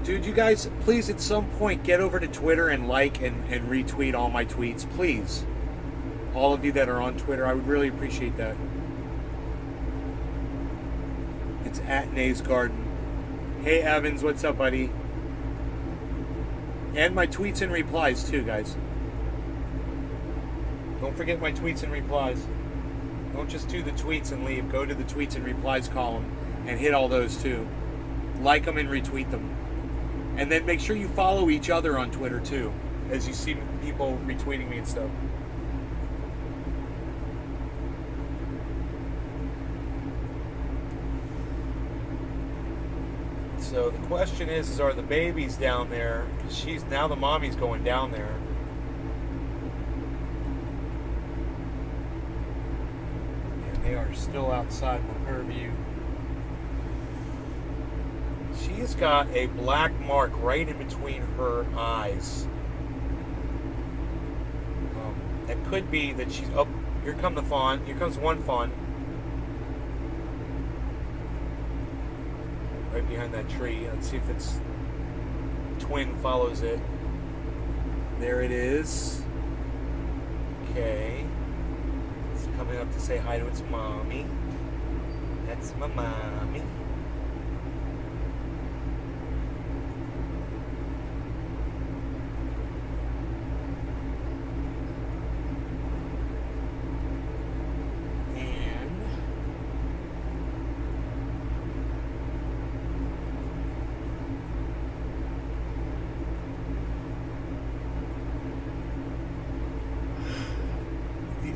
Dude, you guys, please at some point get over to Twitter and like and retweet all my tweets, please. All of you that are on Twitter, I would really appreciate that. It's at Nays Garden. Hey Evans, what's up, buddy? And my tweets and replies too, guys. Don't forget my tweets and replies. Don't just do the tweets and leave. Go to the tweets and replies column and hit all those too. Like them and retweet them. And then make sure you follow each other on Twitter too, as you see people retweeting me and stuff. So the question is are the babies down there? Because now the mommy's going down there. And they are still outside my purview. She's got a black mark right in between her eyes. It could be that she's... Oh, here come the fawn. Here comes one fawn. Right behind that tree. Let's see if its twin follows it. There it is. Okay. It's coming up to say hi to its mommy. That's my mommy.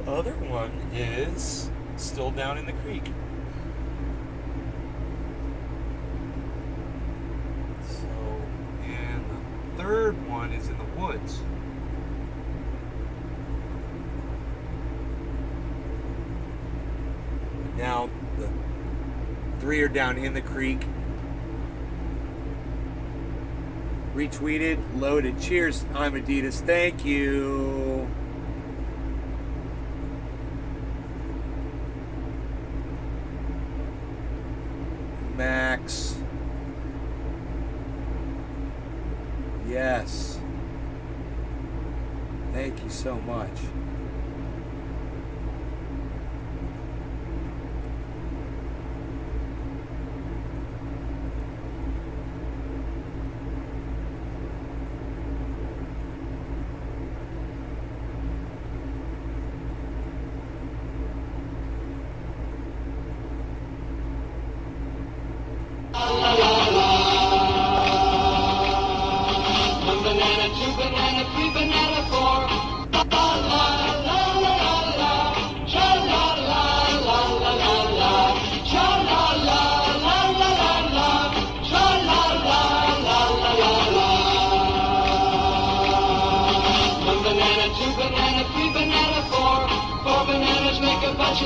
Other one is still down in the creek. So, and the third one is in the woods. Now the 3 are down in the creek. Retweeted, loaded. Cheers, I'm Adidas. Thank you. Max. Yes. Thank you so much.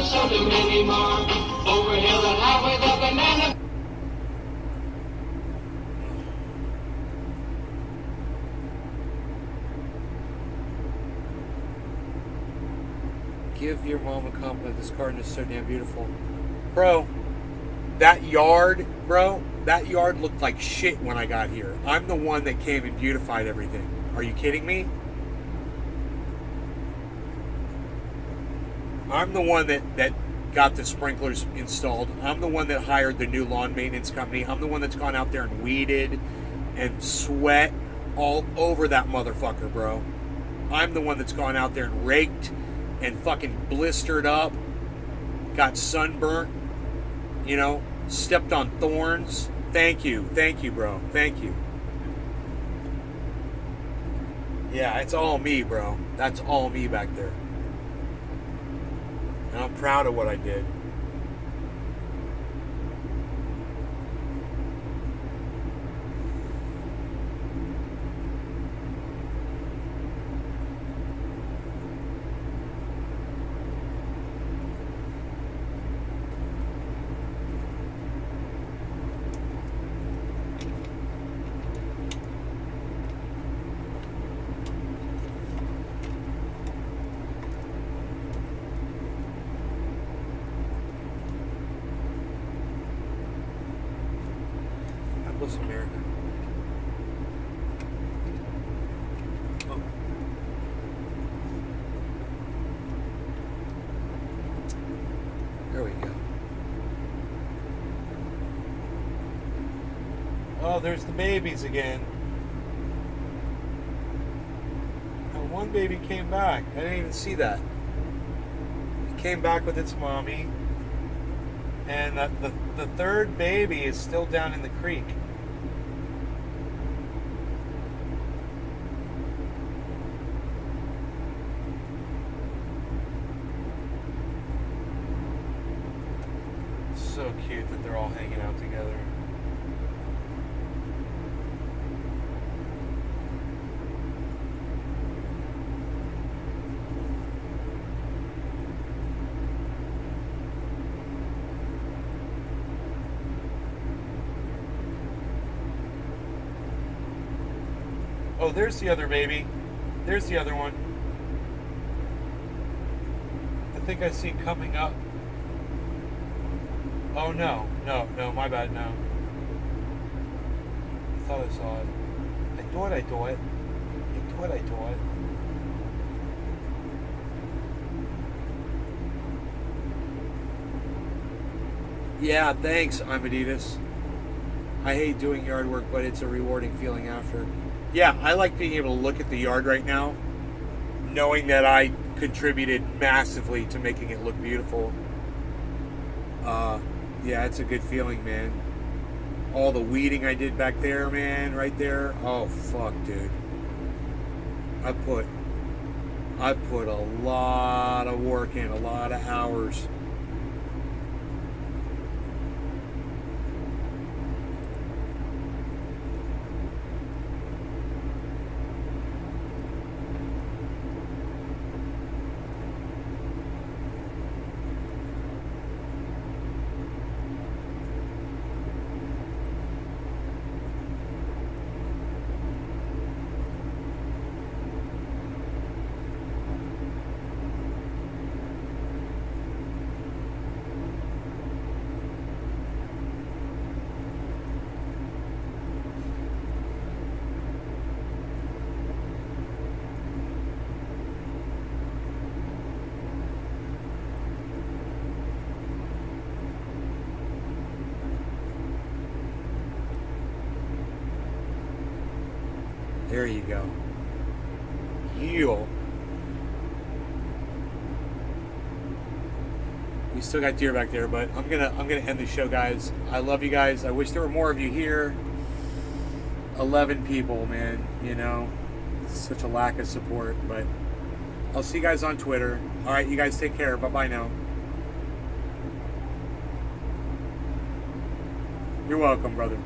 So do many more. Over hill and highway, the banana. Give your mom a compliment. This garden is so damn beautiful. Bro, that yard looked like shit when I got here. I'm the one that came and beautified everything. Are you kidding me? I'm the one that got the sprinklers installed. I'm the one that hired the new lawn maintenance company. I'm the one that's gone out there and weeded and sweat all over that motherfucker, bro. I'm the one that's gone out there and raked and fucking blistered up, got sunburnt, stepped on thorns. Thank you, bro. Thank you. Yeah, it's all me, bro. That's all me back there. And I'm proud of what I did. Bless America. Oh. There we go. Oh, there's the babies again. one baby came back. I didn't even see that. It came back with its mommy. And the third baby is still down in the creek. So cute that they're all hanging out together. Oh, there's the other baby. There's the other one. I think I see coming up. Oh no, my bad, no. I thought I saw it. I thought. Yeah, thanks, Amadeus. I hate doing yard work, but it's a rewarding feeling after. Yeah, I like being able to look at the yard right now, knowing that I contributed massively to making it look beautiful. Yeah, it's a good feeling, man. All the weeding I did back there, man, right there. Oh, fuck, dude. I put a lot of work in, a lot of hours. There you go. We still got deer back there, but I'm gonna end the show, guys. I love you guys. I wish there were more of you here. 11 people, man. You know, such a lack of support. But I'll see you guys on Twitter. All right, you guys take care. Bye bye now. You're welcome, brother.